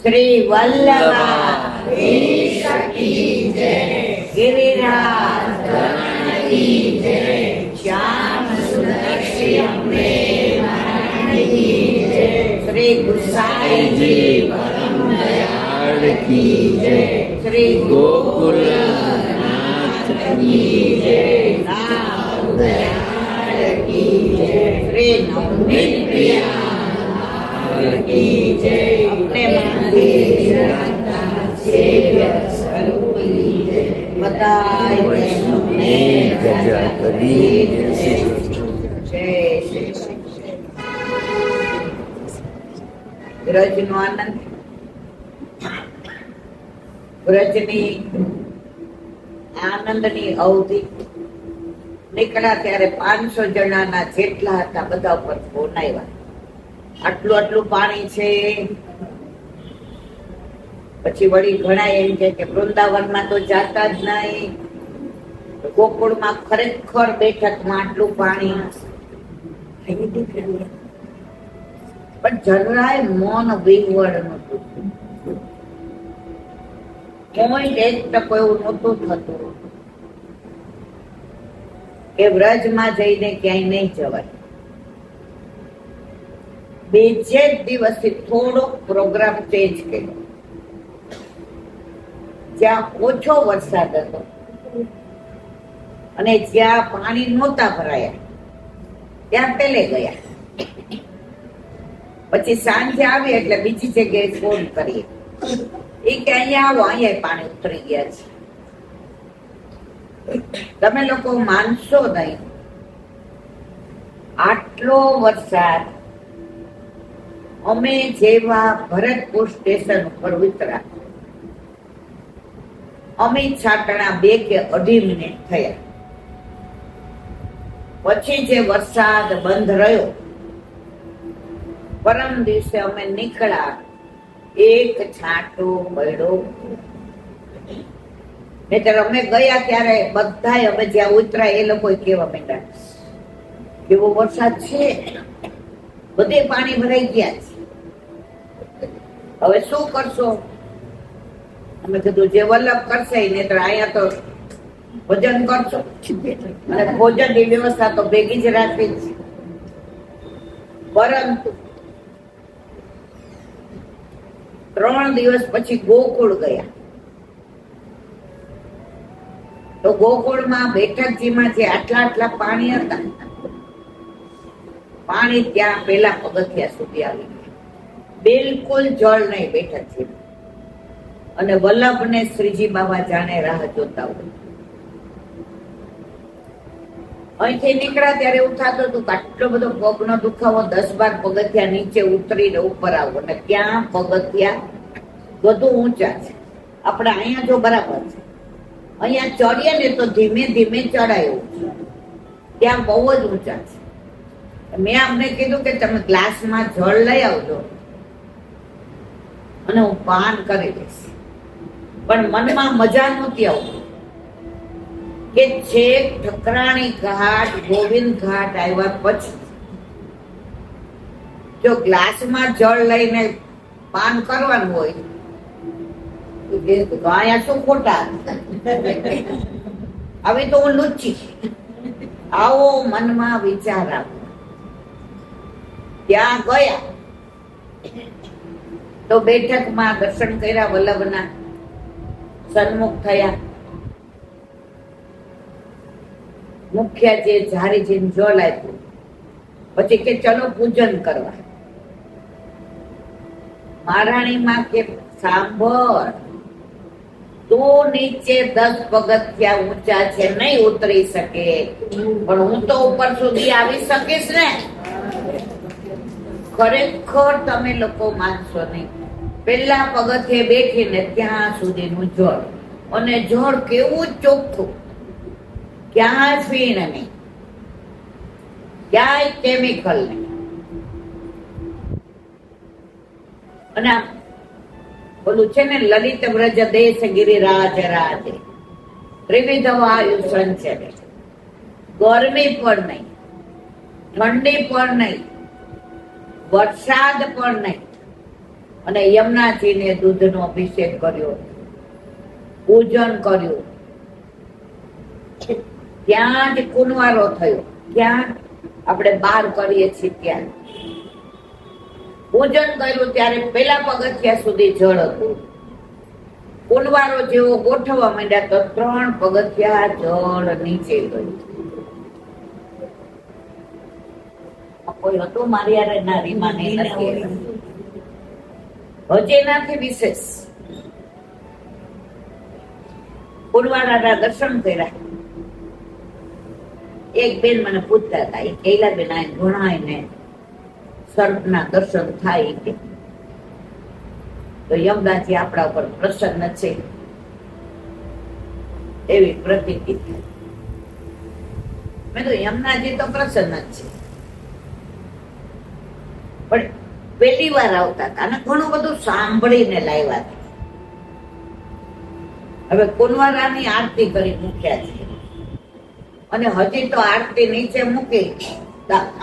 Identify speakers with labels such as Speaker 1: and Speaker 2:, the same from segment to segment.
Speaker 1: શ્રી વલ્લભા ગિરિરાજ શ્યામ સુંદર શ્રી અંબે શ્રી ગુસાઈજી પરમ દયાળ કી જય, શ્રી ગોકુલનાથ કી જય, નામ દયાળ કી જય, શ્રી નવનીત પ્રિયા કી જય, अपने मंदिर सेव्य स्वरूप કી જય, બધાય વૈષ્ણવને ગજા કરી જય શ્રી વ્રજનો આનંદ. વ્રજની આનંદની અવધિ નીકળ્યા ત્યારે 500 જણાના જેટલા હતા બધા ઉપર ફોન આવ્યા. આટલું આટલું પાણી છે. પછી વળી ઘણા એમ કે વૃંદાવનમાં તો જાતા જ નહીં, ગોકુળમાં ખરેખર બેઠકમાં આટલું પાણી. પણ જરાય મૌન વિહવળ નતું. કોઈ એક ટકો એવું નતું થતું કે વ્રજમાં જઈને ક્યાંય નહીં જવાય. બીજે દિવસથી થોડો પ્રોગ્રામ ચેન્જ કર્યો. જ્યાં ઓછો વરસાદ હતો અને જ્યાં પાણી નહોતા ભરાયા ત્યાં પેલે ગયા. પછી સાંજે આવી એટલે બીજી જગ્યાએ ફોન કરીએ એ કે અહીંયા આવો, અહીંયા પાણી ઉતરી ગયા છે. તમે લોકો માનશો નહીં, આટલો વરસાદ અમે જેવા ભરતપુર સ્ટેશન ઉપર ઉતરા, અમે છાટણા 2 કે 2.5 મિનિટ થયા. પછી જે વરસાદ બંધ રહ્યો, પરમ દિવસે અમે નીકળ્યા, એક છાંટો પડ્યો. નહીતર અમે ગયા ત્યારે બધા અમે જ્યાં ઉતરા એ લોકો કેવા માંડ્યા, કેવો વરસાદ છે, બધે પાણી ભરાઈ ગયા છે, હવે શું કરશો? અમે કીધું જે વલ્લભ કરશે નહીતર અહીંયા તો ભોજન કરશો, અને ભોજનની વ્યવસ્થા તો ભેગી જ રાખવી છે. પરંતુ 3 દિવસ પછી ગોકુળ ગયા. તો ગોકુળમાં બેઠકજીમાં જે આટલા પાણી હતા, પાણી ત્યાં પેલા પગથિયા સુધી આવી ગયા. બિલકુલ જળ નહીં બેઠકજી. અને વલ્લભ ને શ્રીજી બાબા જાણે રાહ જોતા હોય. અહીંથી નીકળ્યા ત્યારે એવું થતું હતું કે આટલો બધો પગનો દુખાવો, 10-12 પગથિયા નીચે ઉતરીને ઉપર આવો, અને ત્યાં પગથિયા વધુ ઊંચા છે. આપણે અહીંયા જો બરાબર છે, અહીંયા ચડીએ ને તો ધીમે ધીમે ચડાયું, ત્યાં બહુ જ ઊંચા છે. મેં અમને કીધું કે તમે ગ્લાસમાં જળ લઈ આવજો અને હું પાન કરી દઈશ. પણ મનમાં મજા નહોતી આવતી કે છેક ઠકરાણી ઘાટ, ગોવિંદ ઘાટ આવ્યા પછી જો ગ્લાસમાં જળ લઈને પાન કરવાનું હોય તો અહીંયા શું ખોટા. હવે તો હું લુચ્ચી. આવો મનમાં વિચાર આવ્યો. ત્યાં ગયા તો બેઠકમાં દર્શન કર્યા, વલ્લભના સન્મુખ થયા. મુખ્ય જે ઝારીજીને જળ આપ્યું, પછી કે ચલો પૂજન કરવા. મહારાણીમાં કે સાંભળ, તું નીચે 10 પગથિયા ઊંચા છે, નહીં ઉતરી શકે, પણ હું તો ઉપર સુધી આવી શકીશ ને. ખરેખર તમે લોકો માનશો નહીં, પેલા પગથિયે બેઠીને ત્યાં સુધીનું જળ, અને જળ કેવું ચોખ્ખું, ક્યાંય ફીણ નહીં, ક્યાંય કેમિકલ નહીં. અને બોલું છે ને, લલિત વ્રજ દેશ ગિરિરાજ રાજે, ત્રિવિધ વાયુ સંચરે. ગરમી પણ નહીં, ઠંડી પણ નહીં, વરસાદ પણ નહીં, અને યમુનાજીને દૂધનો અભિષેક કર્યો, પૂજન કર્યું. ત્યાં જ કુંવારો થયો. ત્યાં આપણે બહાર કરીએ છીએ ત્યાં પૂજન કર્યું ત્યારે પેલા પગથિયા સુધી જળ હતું. કુંવારો જેવો ગોઠવવા માંડ્યા તો 3 પગથિયા જળ નીચે ગયું. કોઈ હતું મારી યારે નારી માની નથી, હજી એનાથી વિશેષ કુંવારાના દર્શન કર્યા. એક બેન મને પૂછતા હતા, એ કૈલા બેન આ ઘણા ને સર્પના દર્શન થાય કે તો યમરાજી આપણા ઉપર પ્રસન્ન છે એવી પ્રતીતિ થાય. મેં તો યમુનાજી તો પ્રસન્ન જ છે, પણ પહેલી વાર આવતા હતા અને ઘણું બધું સાંભળીને લાવ્યા હતા. હવે કુંવારાની આરતી કરી મૂક્યા છે અને હજી તો આરતી નીચે મૂકી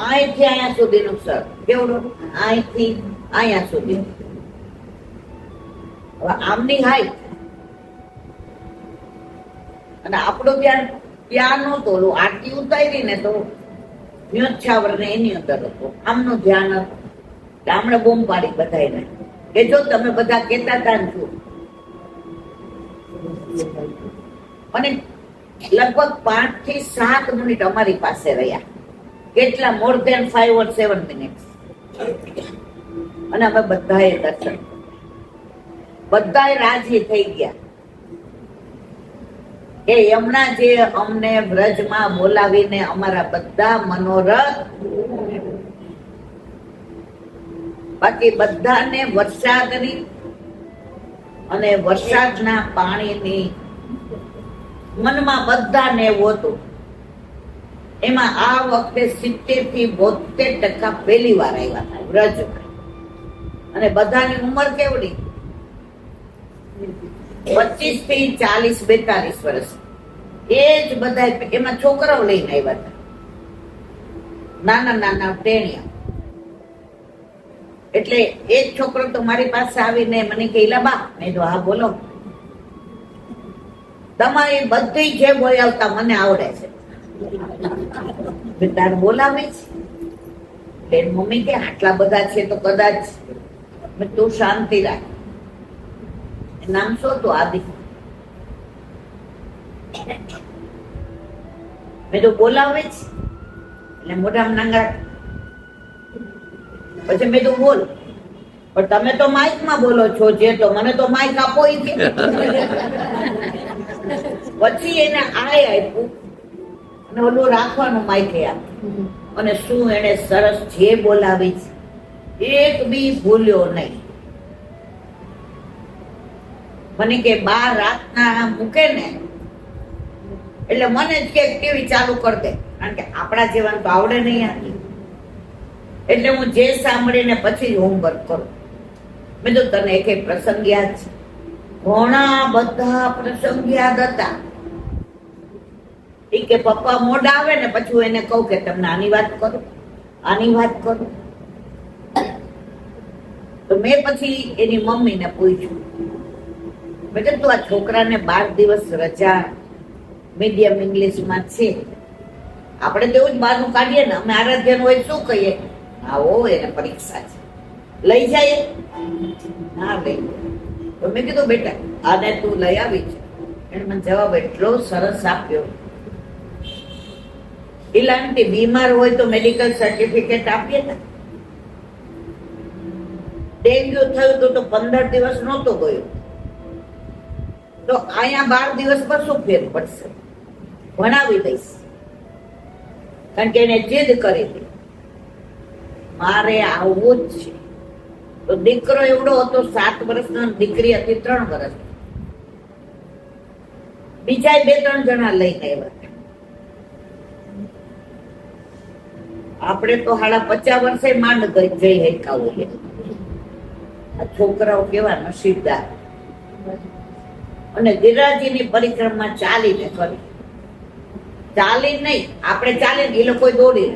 Speaker 1: અહીંથી અહીંયા સુધીનું સર કેવડું, અહીંથી અહીંયા સુધી. હવે આમની હાઈટ અને આપણું ધ્યાન ત્યાં નહોતું. ઓલું આરતી ઉતારી ને તો ન્યોછાવર ને એની અંદર હતું, આમનું ધ્યાન હતું. ગામડે બૂમ પાડી બધાને કે જો તમે બધા કેતા હતા ને શું. અને લગભગ 5 થી 7 મિનિટ અમારી પાસે રહ્યા. કેટલા? More than 5 or 7 minute. અને અમે બધાએ દર્શન, બધાએ રાજી થઈ ગયા કે યમુનાજી અમને વ્રજમાં બોલાવીને અમારા બધા મનોરથ. બાકી બધાને વરસાદની અને વરસાદના પાણીની મનમાં બધાને એવું હતું. એમાં આ વખતે 70 થી 72% પહેલી વાર આવ્યા હતા વ્રજમાં. અને બધાની ઉંમર કેવડી? 25 થી 40, 42 વર્ષ. એ જ બધા, એમાં છોકરાઓ લઈને આવ્યા હતા, નાના નાના ટેણિયા. એટલે એક છોકરો તો મારી પાસે આવીને મને કહે, બા, મેં તો હા બોલો, તમારી બધી જે બોલાવતા મને આવડે છે, તાર બોલાવે છે. મમ્મી કે આટલા બધા છે તો કદાચ. તું શાંતિ રાખ. નામ શું હતું? આદિ. મેં તો બોલાવે છે એટલે મોઢામાં નાંગા. પછી મેં તો બોલ, પણ તમે તો માઇક માં બોલો છો, જે તો મને તો માઇક આપો. પછી એને આપ્યું અને ઓલું રાખવાનું માઇક આપ્યું. અને શું એને સરસ જે બોલાવી છે, એક બી ભૂલ્યો નહીં. મને કે બા રાતના મૂકે ને એટલે મને જ કે ટીવી ચાલુ કરી દે, કારણ કે આપણા જીવન તો આવડે નહીં આની. એટલે હું જે સાંભળીને પછી હોમવર્ક કરું. મેં તો તને એક પ્રસંગ યાદ છે? ઘણા બધા પ્રસંગ યાદ હતા. કે પપ્પા મોડા આવે ને પછી હું એને કહું કે તમને આની વાત કરું, આની વાત કરું. તો મેં પછી એની મમ્મીને પૂછ્યું, મેં કીધું આ છોકરાને 12 દિવસ રજા મીડિયમ ઇંગ્લિશમાં છે, આપણે તો એવું જ બહારનું કાઢીએ ને. અમે આરાધ્યનું હોય શું કહીએ? આવો એને પરીક્ષા છે, લઈ જાય. ના લઈ. તો મેં કીધું બેટા આને તું લઈ આવી છે. એને મને જવાબ એટલો સરસ આપ્યો. ઇલાંટી બીમાર હોય તો મેડિકલ સર્ટિફિકેટ આપીએ ને. ડેન્ગ્યુ થયું તો 15 દિવસ નહોતો ગયો, તો અહીંયા 12 દિવસ પર શું ફેર પડશે? ભણાવી દઈશ. કારણ કે એને જીદ કરી હતી, મારે આવવું જ છે. તો દીકરો એવડો હતો 7 વર્ષનો, દીકરી હતી 3 વર્ષ. બીજા 2-3 જણા લઈને આવ્યા. આપણે તો 50 વર્ષે માંડ જઈ હેકાવું. આ છોકરાઓ કેવા નસીબદાર. અને ગિરિરાજની પરિક્રમા ચાલીને કરી. ચાલી નહીં, આપણે ચાલીને, એ લોકો દોડી.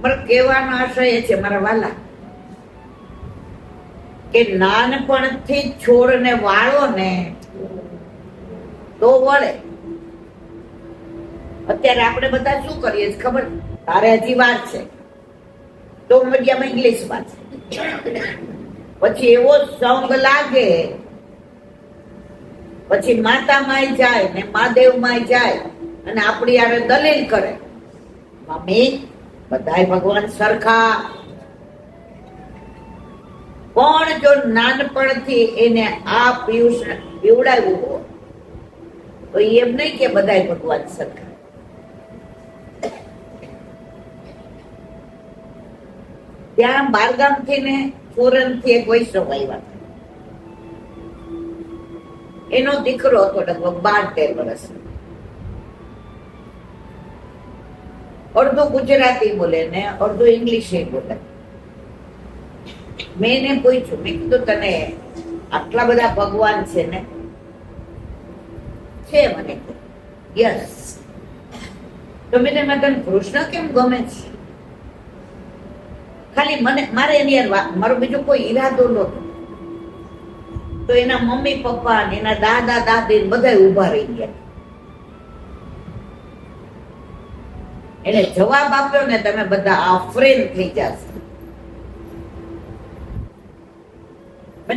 Speaker 1: પણ કહેવાનો આશય એ છે મારા વાલા, કે નાનપણથી છોડને વાળો ને તો વળે. અત્યારે આપણે બધા શું કરીએ છીએ ખબર? તારે હજી વાર છે તો મીડિયામાં ઇંગ્લિશ વાંચે, પછી એવો સંગ લાગે, પછી માતામાંય જાય ને મહાદેવમાંય જાય અને આપણી યારે દલીલ કરે, મમ્મી બધાય ભગવાન સરખા. પણ જો નાનપણથી એને આ પીવડાવ્યું હોય તો એમ નહીં કે બધાય ભગવાન સરખા. ત્યાં બારગામ થી ને ફોરન થી એક વૈષ્ણવ આવ્યા, એનો દીકરો હતો લગભગ 12-13 વર્ષ, અડધો ગુજરાતી બોલે ને અડધો ઇંગ્લિશ બોલે. મેં એને પૂછ્યું, મેં કીધું તને આટલા બધા ભગવાન છે ને? છે મને. યસ. તો મેં તને કૃષ્ણ કેમ ગમે છે? ખાલી મારે એની યાર મારો બીજો કોઈ ઈરાદો નહોતો. તો એના મમ્મી પપ્પા ને એના દાદા દાદી બધા ઉભા રહી ગયા. એને જવાબ આપ્યો ને, તમે બધા આફરેન થઈ જશો.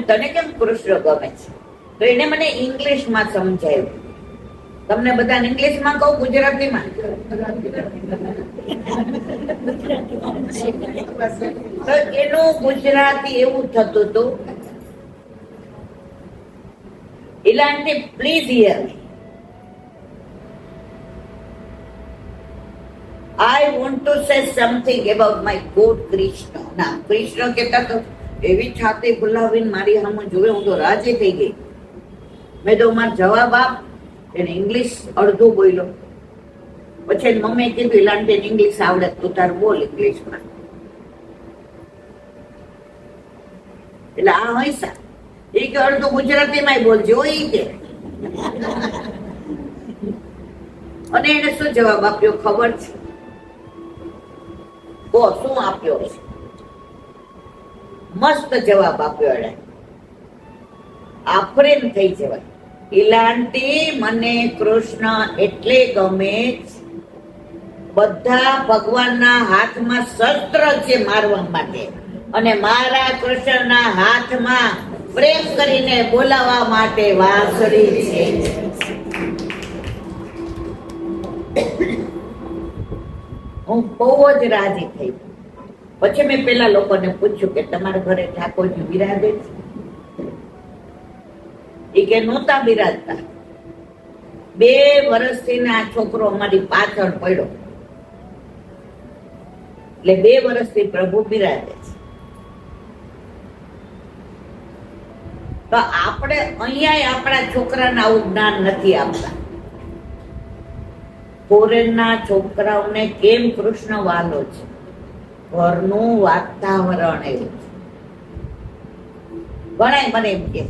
Speaker 1: તને કેમ કૃષ્ણ ગમે છે? તો એને મને ઇંગ્લિશમાં સમજાવ્યું. તમને બધાને ઇંગ્લિશમાં કહું ગુજરાતીમાં? તો એનું ગુજરાતી એવું થતું હતું, ઇલાન્ટી please hear me. I want to say something about my God Krishna. ના, કૃષ્ણ કહેતા તો એવી છાતી ફુલાવીને મારી સામે જોવે, હું તો રાજી થઈ ગઈ. મેં તો મારો જવાબ આપ. એને ઇંગ્લિશ અડધું બોલ્યો. પછી એની મમ્મીએ કીધું, ઇલાન્ટી ઇંગ્લિશ આવડે તું તાર બોલ ઇંગ્લિશમાં. એટલે આ હૈસા એ કે અડધું ગુજરાતીમાં બોલજો એ કે. અને એને શું જવાબ આપ્યો ખબર છે? શું આપ્યો છે? મસ્ત જવાબ આપ્યો એને. આફરેન થઈ જવાય. ઇલાન્ટી મને કૃષ્ણ એટલે ગમે, બધા ભગવાનના હાથમાં શસ્ત્ર છે મારવા માટે, અને મારા કૃષ્ણના હાથમાં પ્રેમ કરીને બોલાવવા માટે વાંસળી છે. હું બહુ જ રાજી થઈ. પછી મેં પેલા લોકોને પૂછ્યું કે તમારા ઘરે ઠાકોરજી બિરાજે છે? એ કે નહોતા બિરાજતા. 2 વર્ષથી આ છોકરો અમારી પાછળ પડ્યો, એટલે 2 વર્ષથી પ્રભુ બિરાજે છે. તો આપણે અહીંયા આપણા છોકરાને આવું જ્ઞાન નથી આપતા. ફોરેનના છોકરાઓને કેમ કૃષ્ણ વાલો છે? ઘરનું વાતાવરણ એવું છે. ઘણા મને એમ કે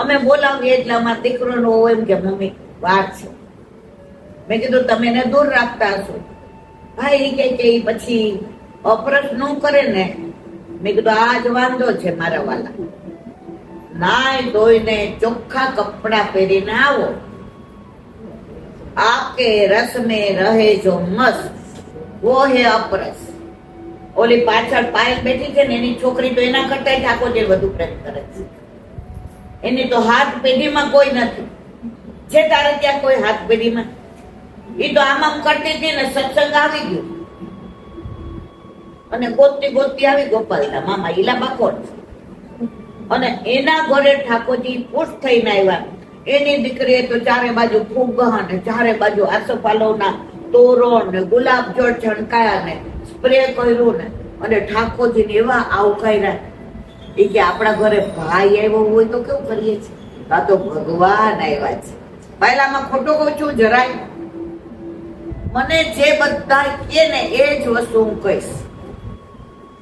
Speaker 1: અમે બોલાવીએ એટલે અમારા દીકરો નો હોય એમ કે મમ્મી વાત છે. મેં કીધું તમે એને દૂર રાખતા હશો. ભાઈ કે પછી ઓપરેશન ન કરે ને. મેં કીધું આ જ વાંધો છે મારા વાલા. નાય ધોઈને ચોખ્ખા કપડા પહેરીને આવો, આપકે રસ में रहे जो मस्त वो है अपरस. ઓલી પાછળ પાયલ બેઠી છે ને એની છોકરી તો એના કરતા ઠાકોરજી વધુ પ્રેમ કરે છે. એની તો હાથ પેઢીમાં કોઈ નથી. છે તારે ત્યાં કોઈ હાથ પેઢીમાં? એ તો આમ કરતી હતી ને સત્સંગ આવી ગયું અને ગોતતી ગોતતી આવી ગોપાલના મામા ઈલા બાકોડ, અને એના ઘરે ઠાકોરજી ખુશ થઈને આવ્યા. એની દીકરીએ તો ચારે બાજુ ફુગ્ગા ને ચારે બાજુ આસોપાલવના તોરણ ને ગુલાબ જળ છણકાયા ને સ્પ્રે કર્યું ને, અને ઠાકોરજીને એવા આવકાર્યા. એ કે આપણા ઘરે ભાઈ આવ્યો હોય તો કેવું કરીએ છીએ? આ તો ભગવાન આવ્યા છે. પહેલામાં ખોટું કહું છું જરાય? મને જે બધા કે ને એ જ વસ્તુ હું કહીશ,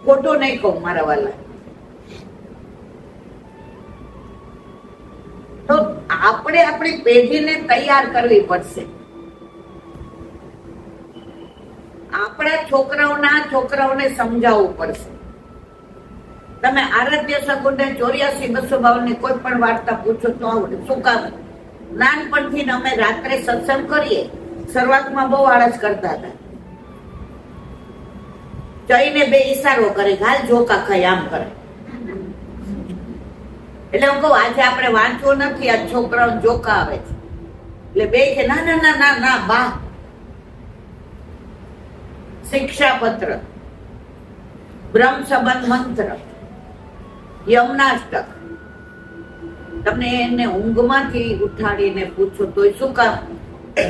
Speaker 1: ખોટું નહીં કહું મારા વાલા. તો આપણે આપણી પેઢીને તૈયાર કરવી પડશે. આપણા છોકરાઓને સમજાવવું પડશે તમે આરાધ્ય સગુણને 84-252 ની કોઈ પણ વાર્તા પૂછો તો આવડે. શું કામ? નાનપણથી અમે રાત્રે સત્સંગ કરીએ. શરૂઆતમાં બહુ આળસ કરતા હતા. જઈને બે ઈશારો કરે, હાલ જોકા ખાઈ, આમ કરે. એટલે હું કહું આજે આપણે વાંચવું નથી, આ છોકરાઓ જોકા આવે છે. એટલે બે કે ના ના ના ના ના બા, શિક્ષાપત્ર, બ્રહ્મ સંબંધ મંત્ર, યમનાષ્ટક, તમને એને ઊંઘમાંથી ઉઠાડીને પૂછો તોય શું કામ?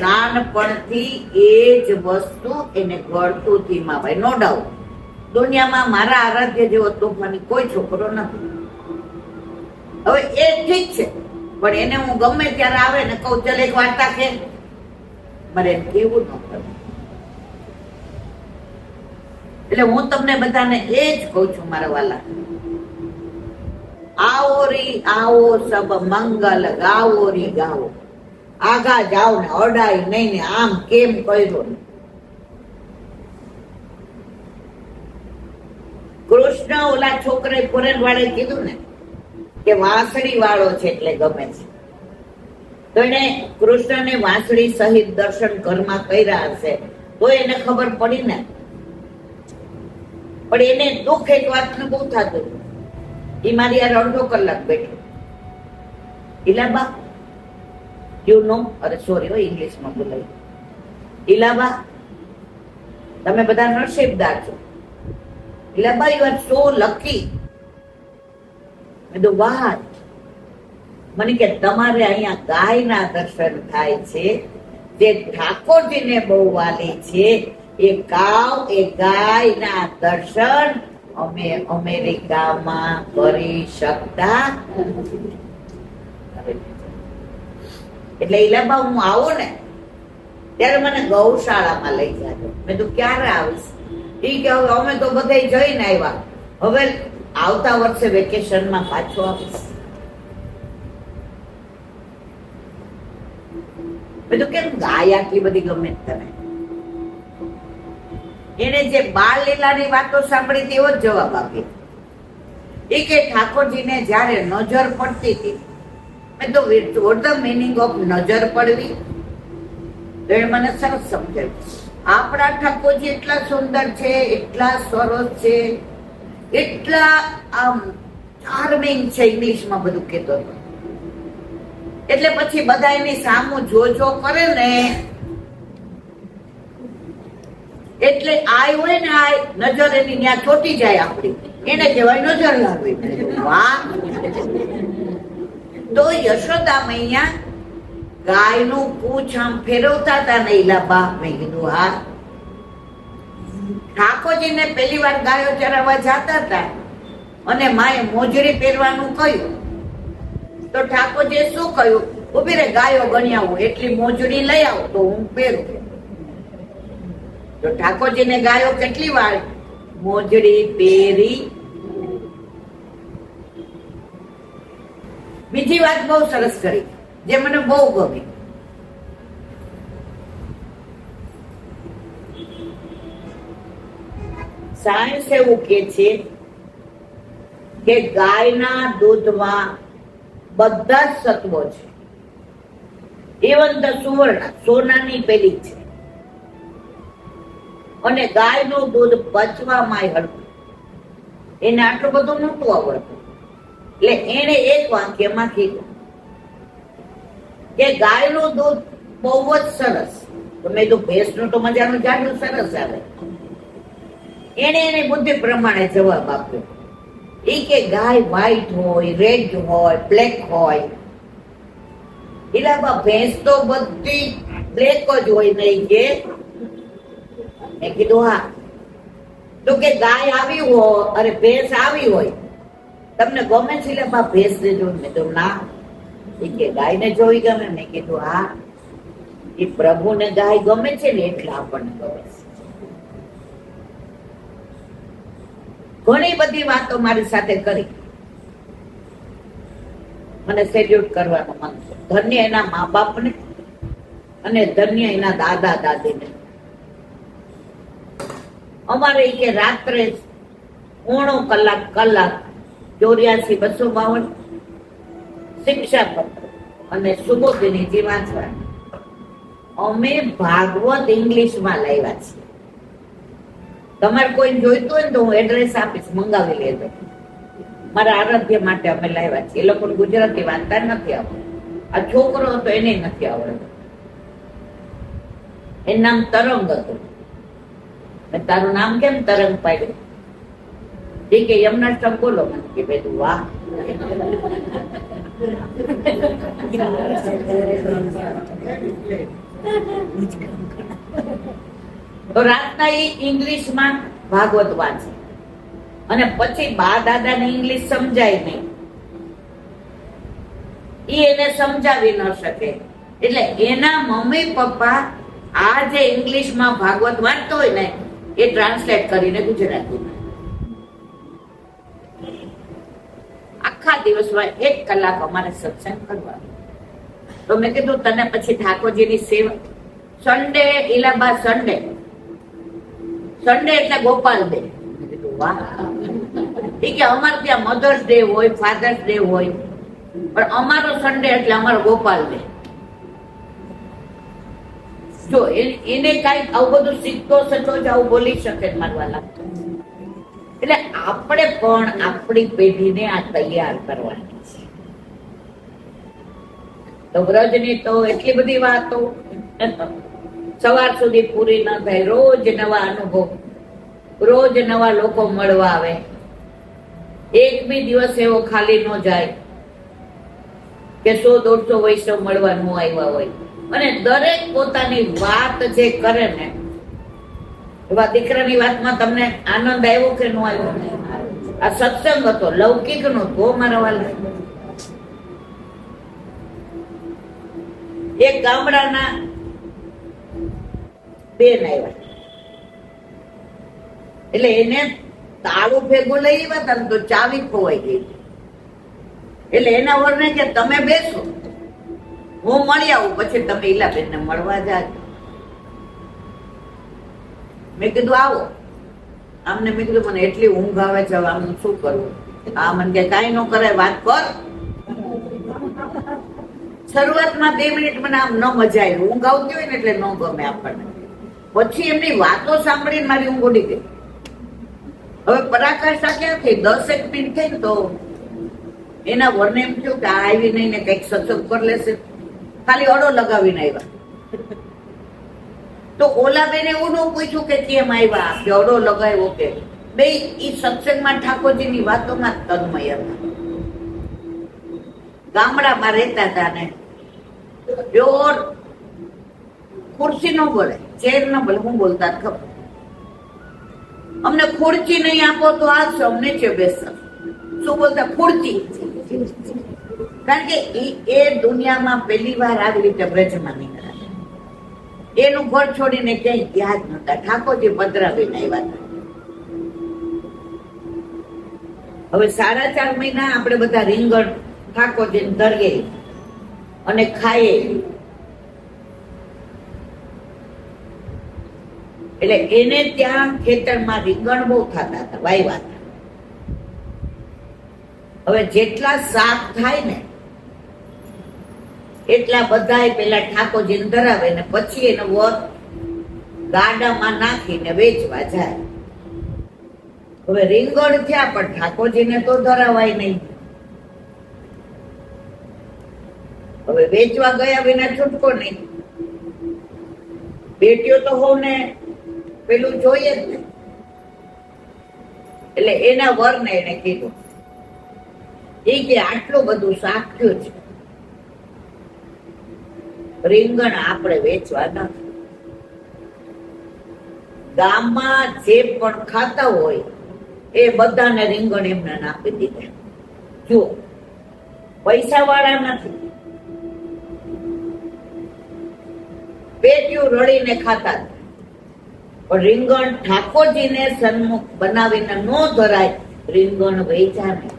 Speaker 1: નાનપણથી એ જ વસ્તુ એને ગળતું ધીમા ભાઈ. નો ડાઉટ દુનિયામાં મારા આરાધ્ય જેવો તોફાની કોઈ છોકરો નથી. હવે એ ઠીક છે, પણ એને હું ગમે ત્યારે આવે ને કહું ચલ એક વાર્તા કે, મારે એમ કેવું ન કરે. એટલે હું તમને બધાને એ જ કહું છું મારા વાલા, આવો રી આવો સબ મંગલ ગાવો રી ગાવો. આગા જાઓ ને અડાય નહીં ને આમ કેમ કર્યો ને. કૃષ્ણ ઓલા છોકરે ફોરેન વાળે કીધું ને કે વાંસળી વાળો છે એટલે ગમે છે, તો એને કૃષ્ણને વાંસળી સહિત દર્શન ઘરમાં કર્યા હશે તો એને ખબર પડી ને. પણ એને દુઃખ એક વાતનું બહુ થતું. એ મારી યાર અડધો કલાક બેઠો. ઇલાબા યુ નો, અરે સોરી ઇંગ્લિશમાં બોલાય, ઇલાબા તમે બધા નસીબદાર છો. ઇલાબા યુ આર સો લકી. મેં તો વાહ, મને કે તમારે અહીંયા ગાયના દર્શન થાય છે જે ઠાકોરજીને બહુ વાલી છે. એ ગાયના દર્શન અમે અમેરિકામાં કરી શકતા. એટલે ઇલાબા હું આવું ને ત્યારે મને ગૌશાળામાં લઈ જાજો. મેં તો ક્યારે આવીશ? એ કે હવે અમે તો બધા જઈને આવ્યા, હવે આવતા વર્ષે વેકેશનમાં પાછો આવીશ. મેં તો કેમ ગાય આટલી બધી ગમે તને? એને જે બાળ લીલાની વાતો સાંભળી હતી એવો જ જવાબ આપ્યો. એ કે ઠાકોરજીને જ્યારે નજર પડતી હતી, મેં તો વોટ ધ મિનિંગ ઓફ નજર પડવી? તો એને મને સરસ સમજાવ્યું. આપણા ઠાકોરજી એટલા સુંદર છે, એટલા સરસ છે, એટલા આમ ચાર્મિંગ છે, ઇંગ્લિશમાં બધું કહેતો હતો. એટલે પછી બધા એની સામું જો કરે ને એટલે આય હોય ને આય નજર એની ત્યાં ચોટી જાય આપડી, એને કહેવાય નજર લાગવી. વાહ! તો યશોદા મૈયા ગાયનું પૂંછ આમ ફેરવતા હતા ને ઇલાબા. મેં કીધું હા. ઠાકોરજીને પહેલી વાર ગાયો ચરાવવા જતા હતા અને માએ મોજડી પહેરવાનું કહ્યું તો ઠાકોરજીએ શું કહ્યું? ઉભી રે, ગાયો ગણી આવું, એટલી મોજડી લઈ આવો તો હું પહેરું. તો ઠાકોરજીને ગાયો કેટલી વાર મોજડી પહેરી. બીજી વાત બહુ સરસ કરી જે મને બહુ ગમી. સાયન્સ એવું કે છે કે ગાયના દૂધમાં બધા જ સત્વો છે. ઇવન ધ સુવર્ણ, સોનાની પેલી છે. અને ગાયનું દૂધ પચવામાં હળવું. એને આટલું બધું નહોતું આવડતું. એટલે એને એક વાક્યમાં કીધું કે ગાયનું દૂધ બહુ જ સરસ. તો મેં તો ભેંસનું તો મજાનું જાડું સરસ આવે. એને એની બુદ્ધિ પ્રમાણે જવાબ આપ્યો. એ કે ગાય વ્હાઈટ હોય, રેડ હોય, બ્લેક હોય. ઇલાબા ભેંસ તો બધી બ્લેક જ હોય નહીં કે? મેં કીધું હા. તો કે ગાય આવી હોય અરે ભેંસ આવી હોય, તમને ગમે છે? ઇલાબા ભેંસ ને જોઈ. મેં તો ના. એ કે ગાય ને જોઈ ગમે? મેં કીધું હા. એ પ્રભુને ગાય ગમે છે ને એટલે આપણને ગમે છે. ઘણી બધી વાતો મારી સાથે કરી. મને સેલ્યુટ કરવાનું મન છે. ધન્ય એના મા બાપને અને ધન્ય એના દાદા દાદીને. અમારે કે રાત્રે 9 કલાક 84-252 શિક્ષાપત્ર અને સુબોધિનીજી વાંચવાનું. અમે ભાગવત ઇંગ્લિશમાં લાવ્યા છીએ. તમારે કોઈ જોઈતું હોય ને તો હું એડ્રેસ આપીશ, મંગાવી લેજો. મારા આરાધ્ય માટે અમે લાવ્યા છીએ. એ લોકોને ગુજરાતી વાંચતા નથી આવડતું. આ છોકરો હતો એને નથી આવડતું. એનું નામ તરંગ હતું. તારું નામ કેમ તરંગ પાડ્યું? એ કે યમનાષ્ટક બોલો. મને કે બેટું વાહ. તો રાતના એ ઇંગ્લિશમાં ભાગવત વાંચે અને પછી બા દાદાને ઇંગ્લિશ સમજાય નહીં, એને સમજાવી ન શકે. એટલે એના મમ્મી પપ્પા આ જે ઇંગ્લિશમાં ભાગવત વાંચતો હોય ને એ ટ્રાન્સલેટ કરીને ગુજરાતીમાં. આખા દિવસમાં 1 કલાક અમારે સત્સંગ કરવાનો. તો મેં કીધું તને પછી ઠાકોરજીની સેવા, સન્ડે ઇલાબા સન્ડે એટલે ગોપાલ ડે. મેં કીધું વાહ. એ કે અમારે ત્યાં મધર્સ ડે હોય, ફાધર્સ ડે હોય, પણ અમારો સન્ડે એટલે અમારો ગોપાલ ડે. જો એને કઈ આવું બધું શીખતો સચો જ આવું બોલી શકે મારવાલા. એટલે આપણે પણ આપણી પેઢીને આ તૈયાર કરવાની છે. તો વ્રજની તો એટલી બધી વાતો સવાર સુધી પૂરી ન થાય. રોજ નવા અનુભવ, રોજ નવા લોકો મળવા આવે. એક બી દિવસ એવો ખાલી ન જાય કે 100-150 વૈષ્ણવ મળવા ન આવ્યા હોય. અને દરેક પોતાની વાત જે કરે ને, એવા દીકરાની વાતમાં તમને આનંદ આવ્યો કે ન આવ્યો? આ સત્સંગ હતો, લૌકિક નો તો મારા વાલા. એક ગામડાના બેન આવ્યા, એટલે એને તાળું ભેગું લઈ આવ્યા હતા તો ચાવી ખોવાઈ ગઈ. એટલે એના વરને કે તમે બેસો, હું મળી આવું, પછી તમે ઈલાબેન ને મળવા જાજો. મેં કીધું આવો. આમને મેં કીધું મને એટલી ઊંઘ આવે છે, હવે આમ શું કરવું? આ મને કે કાંઈ ન કરે, વાત કર. શરૂઆતમાં 2 મિનિટ મને આમ ન મજા આવી, ઊંઘ આવતી હોય ને એટલે ન ગમે આપણને. પછી એમની વાતો સાંભળીને મારી ઊંઘ ઉડી ગઈ. હવે પરાકાષ્ઠા ક્યાં થઈ? 10 મિનિટ થઈ તો એના વરને એમ થયું કે આ આવી નહીં ને કઈક સત્સંગ કરી લેશે, ખાલી અડો લગાવીને આવ્યા. તો ઓલા બેને એવું ન પૂછ્યું કે કેમ આવ્યા, કે અડો લગાવ્યો કે. બે ઈ સત્સંગમાં ઠાકોરજીની વાતોમાં તન્મય હતા. ગામડામાં રહેતા હતા ને પ્યોર, ખુરશી ન બોલે, ચેર ન બોલે. હું બોલતા ખબર, અમને ખુરચી નહીં આપો તો હાલશો, અમને છે બેસશો. શું બોલતા? ખુરચી. કારણ કે એ દુનિયામાં પહેલી વાર આવી રીતે બ્રજમાં નીકળ્યા. એનું ઘર છોડીને ક્યાંય ગયા જ નતા. ઠાકોરજી પધરાવીને આવ્યા હતા. હવે 4.5 મહિના આપણે બધા રીંગણ ઠાકોરજીને ધરીએ અને ખાઈએ. એટલે એને ત્યાં ખેતરમાં રીંગણ બહુ થતા હતા, વાવ્યા હતા. હવે જેટલા શાક થાય ને એટલા બધા પેલા ઠાકોરજીને ધરાવે ને પછી એનો વર ગાડામાં નાખીને વેચવા જાય. હવે રીંગણ થયા પણ ઠાકોરજીને તો ધરાવાય નહીં. હવે વેચવા ગયા વિના છૂટકો નહીં. બેટીઓ તો હોને પેલું જોઈએ જ ને. એટલે એના વરને એને કીધું એ કે આટલું બધું શાક થયું છે, રીંગણ આપણે વેચવા નથી. ગામમાં જે પણ ખાતા હોય એ બધાને રીંગણ એમને આપી દીધા. જુઓ, પૈસા વાળા નથી, પેટીઓ રડીને ખાતા. પણ રીંગણ ઠાકોરજીને સન્મુખ બનાવીને ન ધરાય, રીંગણ વેચા નહીં.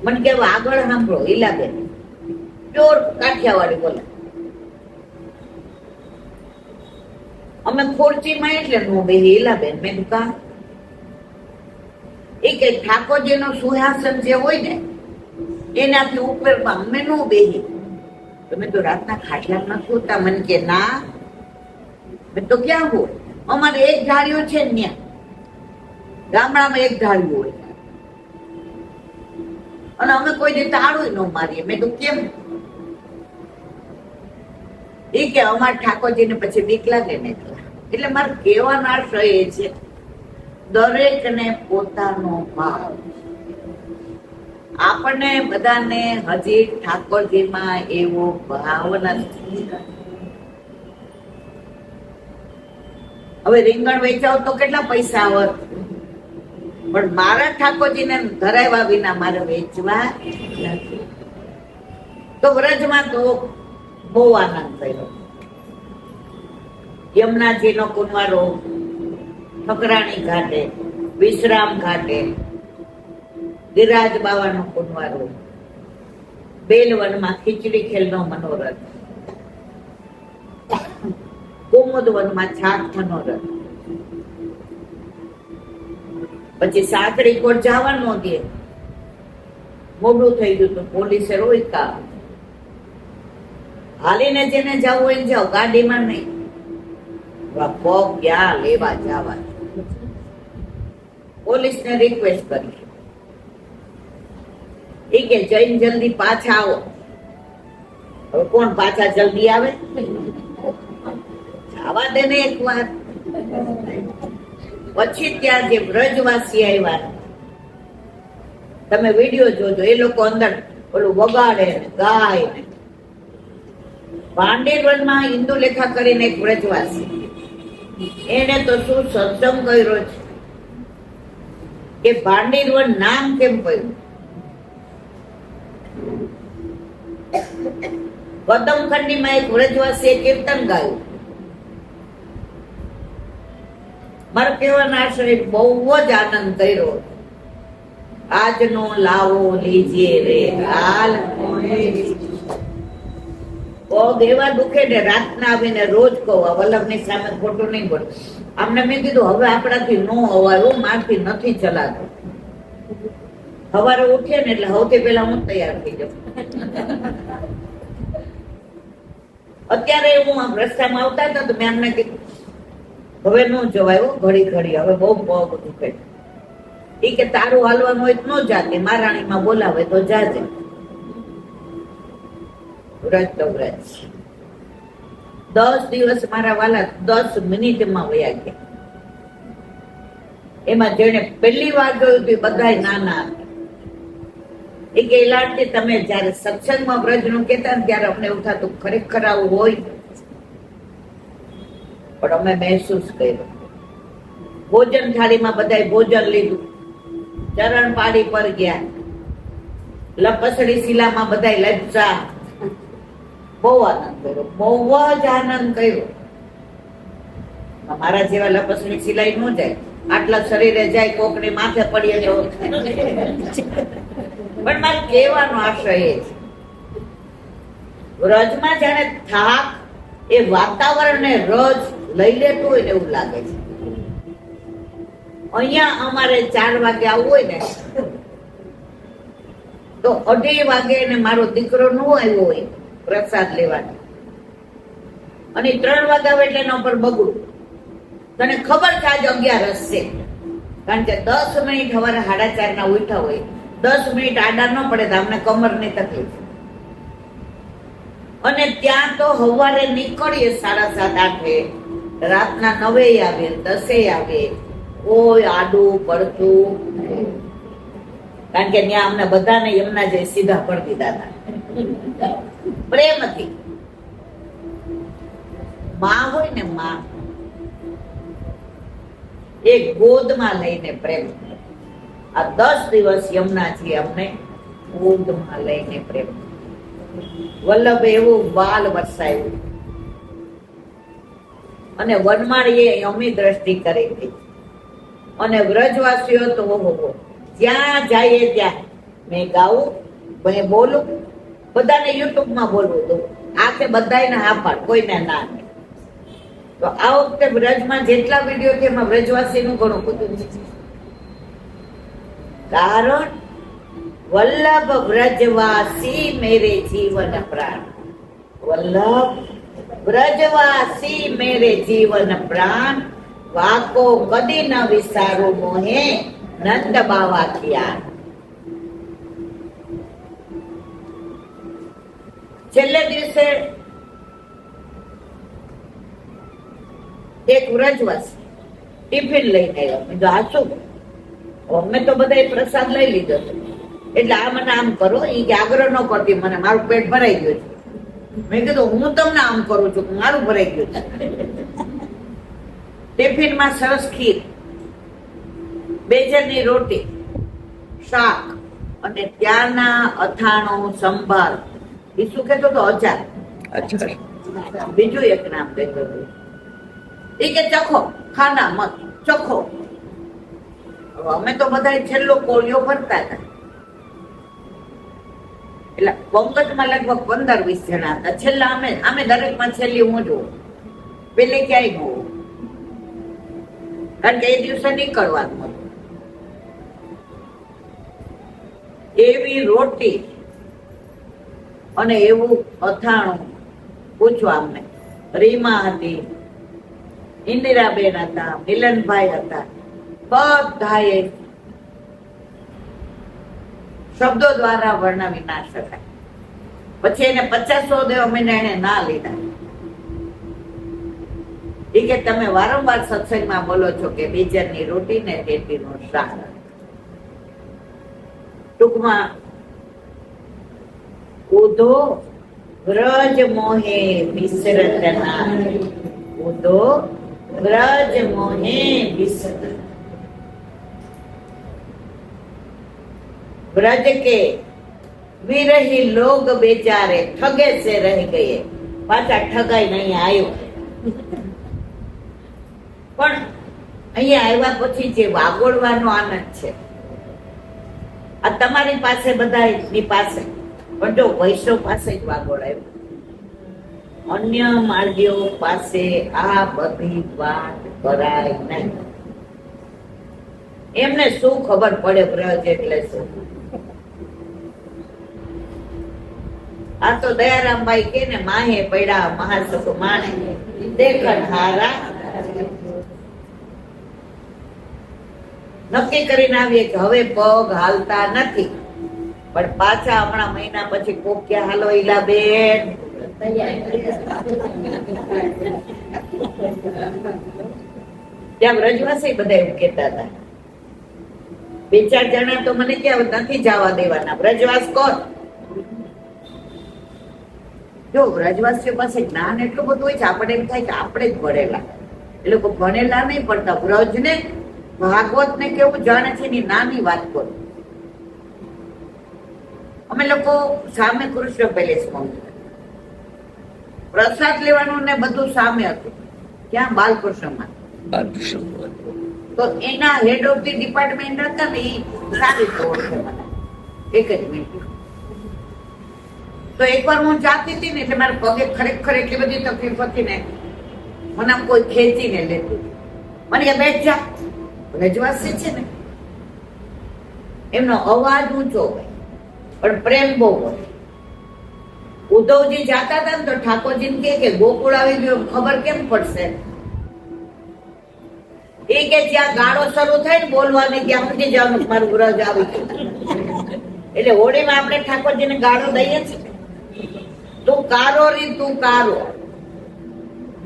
Speaker 1: મને કેવા આગળ સાંભળો, ઈલાબેન પ્યોર કાઠિયાવાડી બોલે. અમે ખોરચીમાં એટલે નો બેહી. ઈલાબેન મેં કા એ કે ઠાકોરજીનું સિંહાસન જે હોય ને એનાથી ઉપરમાં અમે નો બેહી. તમે તો રાતના ખાટલા નથી હોતા? મને કે ના, મેં તો ક્યાં હોય, અમારે એક ધાર્યો છે ને ત્યાં ગામડામાં એક ધાર્યું હોય અને અમે કોઈ દી તાળું ન મારીએ. મેં તો કેમ? એ કે અમારા ઠાકોરજીને પછી બીક લાગે ને એટલે મારે કહેવાનો આશય એ છે દરેકને પોતાનો ભાવ. આપણને બધાને હજી ઠાકોરજીમાં એવો ભાવ નથી. હવે રીંગણ વેચાવ તો કેટલા પૈસા આવત, પણ મારા ઠાકોરજીને ધરાવ્યા વિના મારે વેચવા નથી. તો વ્રજમાં તો બહુ આનંદ થયો. યમુનાજીનો કુંવારો ઠકરાણી ઘાટે, વિશ્રામ ઘાટે, ગિરિરાજ બાવાનો કુંવારો, બેલવનમાં ખીચડી ખેલનો મનોરથ, કુમુદ વનમાં છાક મનોરથ, પછી સાંકડી કોટ જવાનું દે, મોડું થઈ ગયું તો પોલીસે રોક્યા. હાલીને જેને જવું હોય ને જાઓ, ગાડીમાં નહીં. પગ ક્યાં લેવા જવા? પોલીસને રિક્વેસ્ટ કરી એ કે જઈને જલ્દી પાછા આવો. હવે કોણ પાછા જલ્દી આવે? જવા દે ને એક વાર. પછી ત્યાં જે વ્રજવાસી આવ્યા, તમે વિડીયો જોજો, એ લોકો અંદર ઓલું વગાડે ને ગાય ને. પાંડેરવનમાં ઇન્દુલેખા કરીને એક વ્રજવાસી, એને તો શું સત્સંગ કર્યો છે કે પાંડેરવન નામ કેમ પડ્યું. કદમખંડીમાં એક વ્રજવાસીએ કીર્તન ગાયું. મારો કહેવાનો આશરે બહુ જ આનંદ કર્યો. આજનો લાવો લીજીએ રે હાલ, પગ એવા દુખે ને રાતના આવીને રોજ કહું, વલ્લભની સામે ખોટું નહીં બોલું. આમને મેં કીધું હવે આપણાથી નો અવાયું, મારથી નથી ચલાતું. સવારે ઉઠીએ ને એટલે સૌથી પહેલા હું તૈયાર થઈ જાઉં. અત્યારે હું આમ રસ્તામાં આવતા હતા તો મેં એમને કીધું હવે નો જવાય, ઘડી ઘડી હવે બહુ પગ દુખે. એ કે તારું હાલવાનું હોય તો ન જાતે, મહારાણીમાં બોલાવે તો જાજે. વ્રત તો વ્રત. 10 દિવસ મારા વાલા 10 મિનિટમાં વયા ગયા. એમાં જેને પહેલી વાર જોયું હતું બધા નાના હતા. એ કે લાડતી તમે જયારે સત્સંગમાં વ્રજનું કહેતા ને ત્યારે અમને એવું થતું ખરેખર આવું હોય, પણ અમે મહેસૂસ કર્યું. ભોજન થાળીમાં બધાય ભોજન લીધું, ચરણ પાડી પર ગયા, લપસડી શિલામાં બધાય લજ્જા. બહુ આનંદ કર્યો, બહુ જ આનંદ કર્યો. મારા જેવા લપસડી સિલાઈ ન જાય, આટલા શરીરે જાય, કોકની માથે પડીએ તો. પણ મારે કહેવાનો આશય એ છે, વ્રજમાં જાણે થાક એ વાતાવરણને રજ લઈ લેતું હોય ને એવું લાગે છે. અહીંયા અમારે 4 વાગે આવવું હોય ને તો 2:30 વાગે ને મારો દીકરો નો આવ્યો હોય પ્રસાદ લેવાનો, અને 3 વાગ્યા એટલે એના ઉપર બગડું. તને ખબર છે આજ 11 છે, કારણ કે 10 મિનિટ સવારે 4:30 ના ઉઠા હોય, 10 મિનિટ આડા ન પડે તો અમને કમરની તકલીફ. અને ત્યાં તો સવારે નીકળીએ 7:30-8, રાતના 9 આવે, 10 આવે, કોઈ આડું પડતું. કારણ કે ત્યાં અમને બધાને યમુના જઈ સીધા પડી દીધા હતા પ્રેમથી. માં હોય ને માં, એક ગોદમાં લઈને પ્રેમ. આ 10 દિવસ યમુનાજી અમને ગોદમાં લઈને પ્રેમ. વલ્લભ એવું બાલ વરસાયું અને વનમાળીએ અમી દ્રષ્ટિ કરી હતી. અને વ્રજવાસીઓ તો જ્યાં જઈએ ત્યાં મેં ગાવું, મેં બોલું, બધાને યુટ્યુબમાં બોલવું હતું. આખે બધાને હા પાડ, કોઈને ના. તો આ વખતે વ્રજમાં જેટલા વિડીયો છે એમાં વ્રજવાસીનું ઘણું બધું છે. કારણ વલ્લભ વ્રજવાસી મેરે જીવન પ્રાણ, વલ્લભ વ્રજવાસી મેરે જીવન પ્રાણ, વાકો કદી ન વિસારું મોહે નંદ બાવા કિયા. છેલ્લે દિવસે એક વ્રજવાસી ટિફિન લઈને આવ્યો. મેં કીધું આ શું? અમે તો બધા પ્રસાદ લઈ લીધો હતો, એટલે આ મને આમ કરો. એ કે આગ્રહ ન કરતી, મને મારું પેટ ભરાઈ ગયું છે. મેં કીધું હું તમને આમ કરું છું, મારું ભરાઈ ગયું છે. ટિફિનમાં સરસ ખીર, બેજરની રોટી, શાક અને ત્યાંના અથાણું, સંભાર. એ શું કહેતો હતો? અચાર. બીજું એક નામ કહેતો હતો. એ કે ચખો, ખાના મત ચખો. અમે તો બધા છેલ્લો કોળિયો ભરતા હતા. એટલે પંકજમાં લગભગ 15-20 જણા હતા. છેલ્લા અમે દરેકમાં છેલ્લી હું જોઉં, પેલે ક્યાંય ન હોઉં, કારણ કે એ દિવસે નીકળવાનું હતું. એવી રોટી અને એવું અથાણું પૂછવા અમને. રીમા હતી, ઇન્દિરાબેન હતા, મિલનભાઈ હતા, બધાએ શબ્દો દ્વારા વર્ણવી ના શકાય. પછી એને 50 દેવા મહિના એને ના લીધા. એ કે તમે વારંવાર સત્સંગમાં બોલો છો કે બેજરની રોટી ને તેટીનું શાક. ટૂંકમાં ઉધો વ્રજ મોહે વિસરત ના, ઉધો વ્રજ મોહે વિસરત. ब्रज के विरही लोग बेचारे ठगे से रह गए. पाछा ठगाई नहीं आयो. પણ અહીંયા આવ્યા પછી જે વાગોળવાનો આનંદ છે, આ તમારી પાસે બધાની પાસે, પણ જો વૈષ્ણવ પાસે જ વાગોળ આવ્યો. અન્ય માર્ગીઓ પાસે આ બધી વાત કરાય નહીં. એમને શું ખબર પડે વ્રજ એટલે શું? આ તો દયારામભાઈ કે ને, માહે પડ્યા મહાસુખ માણે દેખન હારા. નક્કી કરીને આવીએ કે હવે પગ હાલતા નથી, પણ પાછા હમણાં મહિના પછી કોક ક્યાં હાલો ઈલા બેન. ત્યાં વ્રજવાસી બધા એવું કેતા હતા. 2-4 જણા તો મને ક્યાં નથી જવા દેવાના. વ્રજવાસ કોણ? જો વ્રજવાસીઓ પાસે જ્ઞાન એટલું બધું હોય છે, આપણે એમ થાય કે આપણે જ ભણેલા. એ લોકો ભણેલા નહીં, પડતા વ્રજ ને ભાગવત ને કેવું જાણે છે ની નાની વાત કરું. અમે લોકો સામે કૃષ્ણ પેલેસમાં પ્રસાદ લેવાનું ને બધું સામે હતું. ક્યાં? બાલકૃષ્ણમાં. તો એના હેડ ઓફ ધી ડિપાર્ટમેન્ટ હતા ને, એ સારી ઓળખે મને. એક જ મિનિટ. તો એકવાર હું જાતી હતી ને, એટલે મારા પગે ખરેખર એટલી બધી તકલીફ હતી ને, મને આમ કોઈ ખેંચીને લેતું. મને કે બેઠ જા. વ્રજવાસી છે ને, એમનો અવાજ ઊંચો હોય પણ પ્રેમ બહુ હોય. ઉદ્ધવજી જાતા હતા ને તો ઠાકોરજીને કે ગોકુળ આવી ગયો, ખબર કેમ પડશે? એ કે જ્યાં ગાળો શરૂ થાય ને બોલવાની, ત્યાં સમજી જવાનું મારું વ્રજ આવી ગયું. એટલે હોળીમાં આપણે ઠાકોરજીને ગાળો દઈએ છીએ. તું કારો રી તું કારો,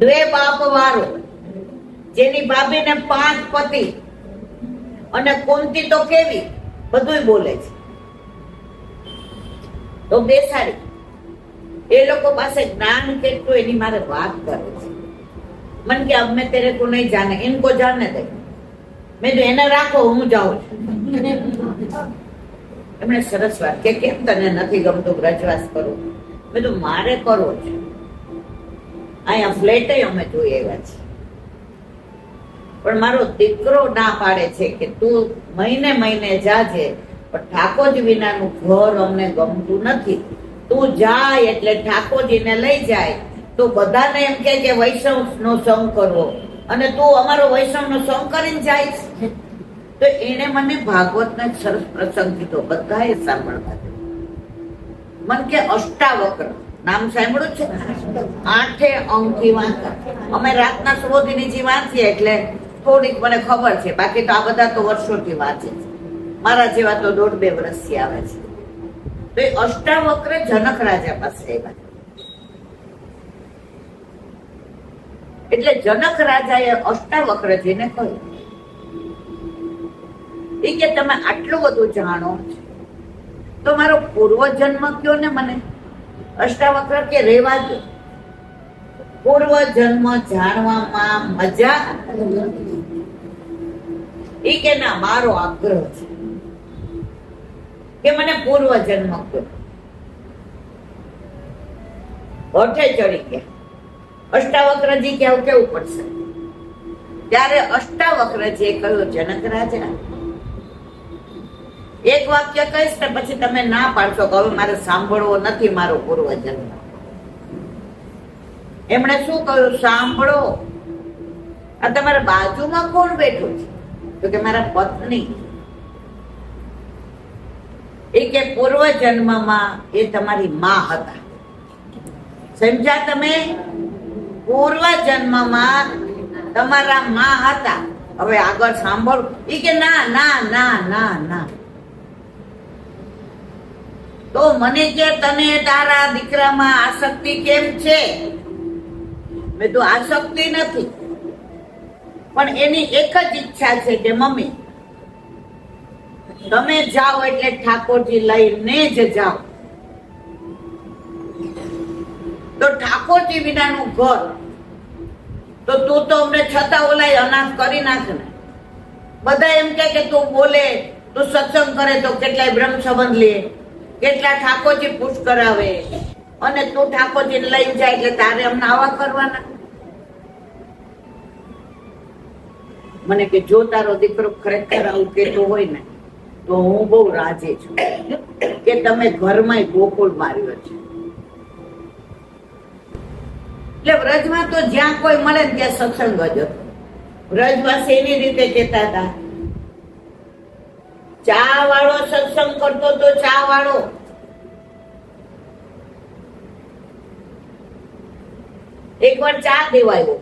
Speaker 1: દ્વે બાપ વારો, જેની ભાભીને 5 પતિ અને કુંતી તો કેવી, બધું બોલે છે. તો બેસાડી. એ લોકો પાસે જ્ઞાન કેટલું એની મારે વાત કરે છે. मन के अब मैं तेरे को नहीं जाने, इनको जाने दे. मैं तो એને રાખો, હું જાઉં છું. એમણે સરસ વાત કે કેમ તને નથી ગમતું વ્રજવાસ કરવું? મેં તો મારે કરવો છે. અહીંયા ફ્લેટ અમે જોઈ આવ્યા છે, પણ મારો દીકરો ના પાડે છે કે તું મહિને મહિને જાજે, પણ ઠાકોરજી વિનાનું ઘર અમને ગમતું નથી. તું જાય એટલે ઠાકોરજીને લઈ જાય તો બધાને એમ કે વૈષ્ણવ નો સંગ કરવો, અને તું અમારો વૈષ્ણવ નો સંગ કરીને જાય છે. તો એને મને ભાગવતનો એક સરસ પ્રસંગ કીધો, બધાએ સાંભળવા. મન કે અષ્ટાવક્ર નામ સાંભળ્યું છે? 8 અંકથી વાંચતા. અમે રાતના સુબોધિનીજી વાંચીએ એટલે થોડીક મને ખબર છે, બાકી તો આ બધા તો વર્ષોથી વાંચે છે. મારા જેવા તો 1.5-2 વર્ષથી આવે છે. તો એ અષ્ટાવક્ર જનક રાજા પાસે આવ્યા. એટલે જનક રાજાએ અષ્ટાવક્રજીને કહ્યું એ કે તમે આટલું બધું જાણો તો મારો પૂર્વજન્મ કયો ને મને. અષ્ટાવક્ર કે રેવા દો, પૂર્વજન્મ જાણવામાં મજા એ કે ના, મારો આગ્રહ છે કે મને પૂર્વજન્મ કયો. હોઠે ચડી ગયા. અષ્ટાવક્રજી કે આવું કેવું પડશે. ત્યારે અષ્ટાવક્રજીએ કહ્યું, જનક રાજા એક વાક્ય કહીશ ને પછી તમે ના પાડશો કે હવે મારે સાંભળવો નથી મારો પૂર્વજન્મ. એમણે શું કહ્યું, સાંભળો. આ તમારા બાજુમાં કોણ બેઠું છે? તો કે મારા પત્ની. એ કે પૂર્વજન્મમાં એ તમારી માં હતા. સમજ્યા તમે? પૂર્વજન્મમાં તમારા માં હતા. હવે આગળ સાંભળો. એ કે ના ના ના ના ના. તો મને કે તને તારા દીકરામાં આસક્તિ કેમ છે? મેં તો આસક્તિ નથી, પણ એની એક જ ઈચ્છા છે કે મમ્મી તમે જાઓ એટલે ઠાકોરજી લઈને જ જાઓ. તો ઠાકોરજી વિનાનું ઘર તો તું તો અમને છતાં ઓલાય અનાથ કરી નાખ ને. બધા એમ કે તું બોલે, તું સત્સંગ કરે તો કેટલાય બ્રહ્મ સંબંધ લે, કેટલા ઠાકોરજી પૂછ કરાવે, અને તું ઠાકોરજી લઈ જાય એટલે તારે અમને આવા કરવાના. મને કે જો તારો દીકરો ખરેખર આવું કેતો હોય ને તો હું બહુ રાજી છું કે તમે ઘરમાં ગોકુળ માર્યો છે. એટલે વ્રજમાં તો જ્યાં કોઈ મળે ને ત્યાં સત્સંગ જ હતો. વ્રજવાસી એવી રીતે કહેતા હતા, ચા વાળો સત્સંગ કરતો તો ચા વાળો એકવાર ચા દેવાયો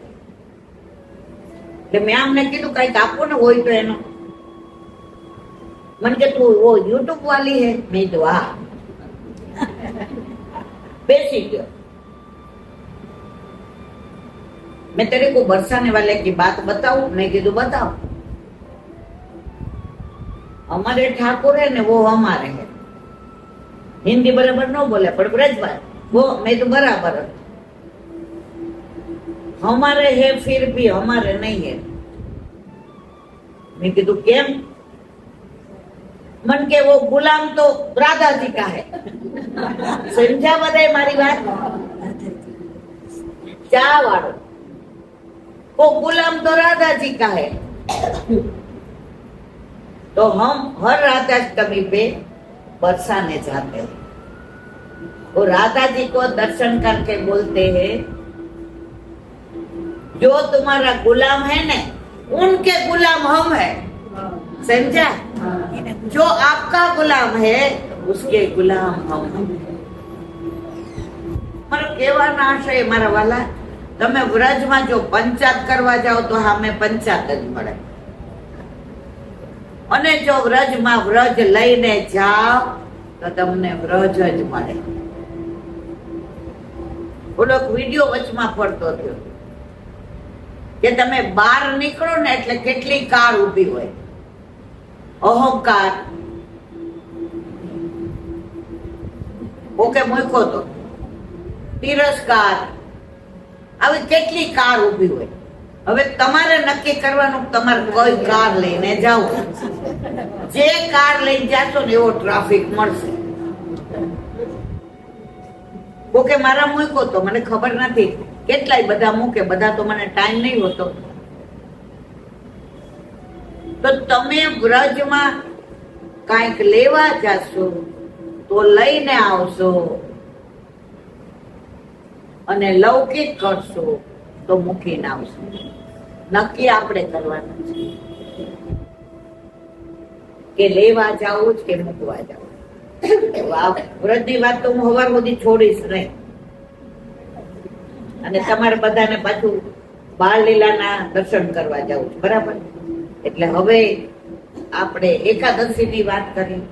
Speaker 1: એટલે મેં આમને કીધું કઈક આપો ને હોય તો એનો. मन के तू वो यूट्यूब वाली है? मैं तो हाँ. बेसिक मैं तेरे को बरसाने वाले की बात बताऊं? मैं कीधु बताओ. हमारे ठाकुर है ने वो हमारे है. हिंदी बराबर न बोले पर ब्रजबात वो मैं तो बराबर. हमारे है फिर भी हमारे नहीं है. मैं कीधु केम? मन के वो गुलाम तो राधा जी का है. समझा बधाए मारी बात? चा वालो वो गुलाम तो राधा जी का है. तो हम हर राधाष्टमी पे बरसाने जाते हैं. वो राधा जी को दर्शन करके बोलते हैं, जो तुम्हारा गुलाम है ना उनके गुलाम हम है. समझा? जो आपका गुलाम है उसके गुलाम हम. મારો કહેવાનો આશય મારા વાલા, તમે વ્રજમાં જો પંચાત કરવા જાઓ તો સામે પંચાત જ મળે, અને જો વ્રજમાં વ્રજ લઈને જાઓ તો તમને વ્રજ જ મળે. ઓલો વિડીયો વચમાં ફરતો થયો કે તમે બહાર નીકળો ને એટલે કેટલી કાર ઊભી હોય. અહંકાર ઓકે મૂકો તો તિરસ્કાર, આવી કેટલી કાર ઊભી હોય. હવે તમારે નક્કી કરવાનું તમારે કઈ કાર લઈને જાવ. જે કાર લઈને જાશો ને એવો ટ્રાફિક મળશે. ઓકે મારા મૂકો તો મને ખબર નથી કેટલાય બધા મૂકે, બધા તો મને ટાઈમ નહીં હોતો. તો તમે વ્રજમાં કાંઈક લેવા જાશો તો લઈને આવશો, અને લૌકિક કરશો તો મૂકીને આવશો. નક્કી આપણે કરવાનું છે. કે લેવા જાવું જ કે મૂકવા જાવું. આ વ્રતની વાત તો હું સવાર સુધી છોડીશ નહીં. અને તમારે બધાને પાછું બાળ લીલાના દર્શન કરવા જવું છે, બરાબર? એટલે હવે આપણે એકાદશી ની વાત કરી.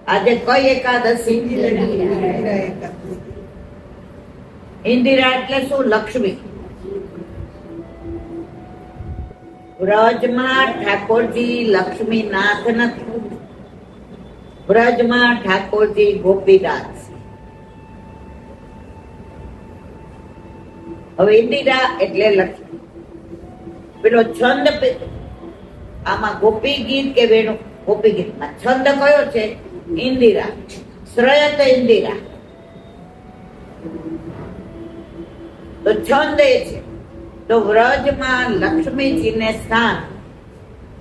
Speaker 1: આજે કઈ એકાદશી? ઇન્દિરા એટલે શું? લક્ષ્મી. વ્રજમાં ઠાકોરજી લક્ષ્મીનાથ નથી, વ્રજમાં ઠાકોરજી ગોપીનાથ. હવે ઇન્દિરા એટલે લક્ષ્મી. પેલો છંદ આમાં ગોપી ગીત કે વેણુ? ગોપી ગીતમાં છંદ કયો છે? ઇન્દિરા. શ્રયત ઇન્દિરા તો છંદ એ છે. તો વ્રજમાં લક્ષ્મીજીને સ્થાન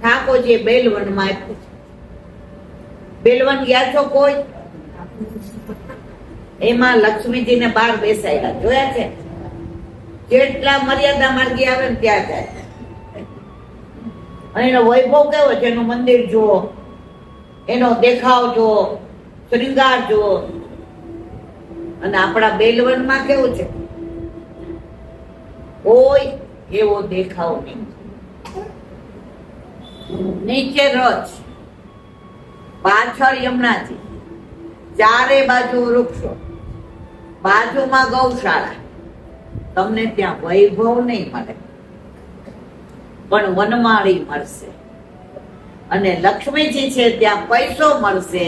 Speaker 1: ઠાકોરજીએ બેલવનમાં આપ્યું છે. બેલવન ગયા છો કોઈ? એમાં લક્ષ્મીજીને બહાર બેસાડ્યા, જોયા છે? જેટલા મર્યાદા માર્ગી આવે ને ત્યાં જાય. અને એનો વૈભવ કેવો છે? એનું મંદિર જુઓ, એનો દેખાવ જુઓ, શ્રૃંગાર જુઓ. અને આપણા બેલવનમાં કેવું છે? કોઈ એવો દેખાવ નહીં. નીચે રજ, પાછળ યમુનાજી, ચારે બાજુ વૃક્ષો, બાજુમાં ગૌશાળા. તમને ત્યાં વૈભવ નહીં મળે, પણ વનમાળી મળશે. અને લક્ષ્મીજી છે ત્યાં પૈસો મળશે,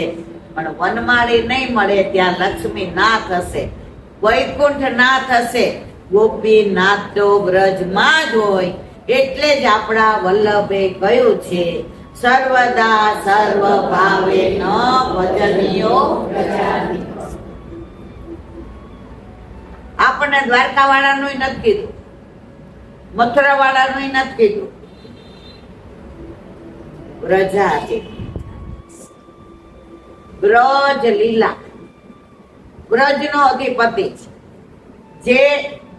Speaker 1: પણ વનમાળી નહીં મળે. ત્યાં લક્ષ્મી નાથ હશે, વૈકુંઠ નાથ હશે. ગોપીનાથ તો વ્રજમાં જ હોય. એટલે જ આપણા વલ્લભે કહ્યું છે, સર્વદા સર્વ ભાવે ન ભજનિયો. આપણને દ્વારકા વાળાનું નથી કીધું, મથુરા વાળાનું નથી કીધું. વ્રજાજી, વ્રજ લીલા, વ્રજનો અધિપતિ છે. જે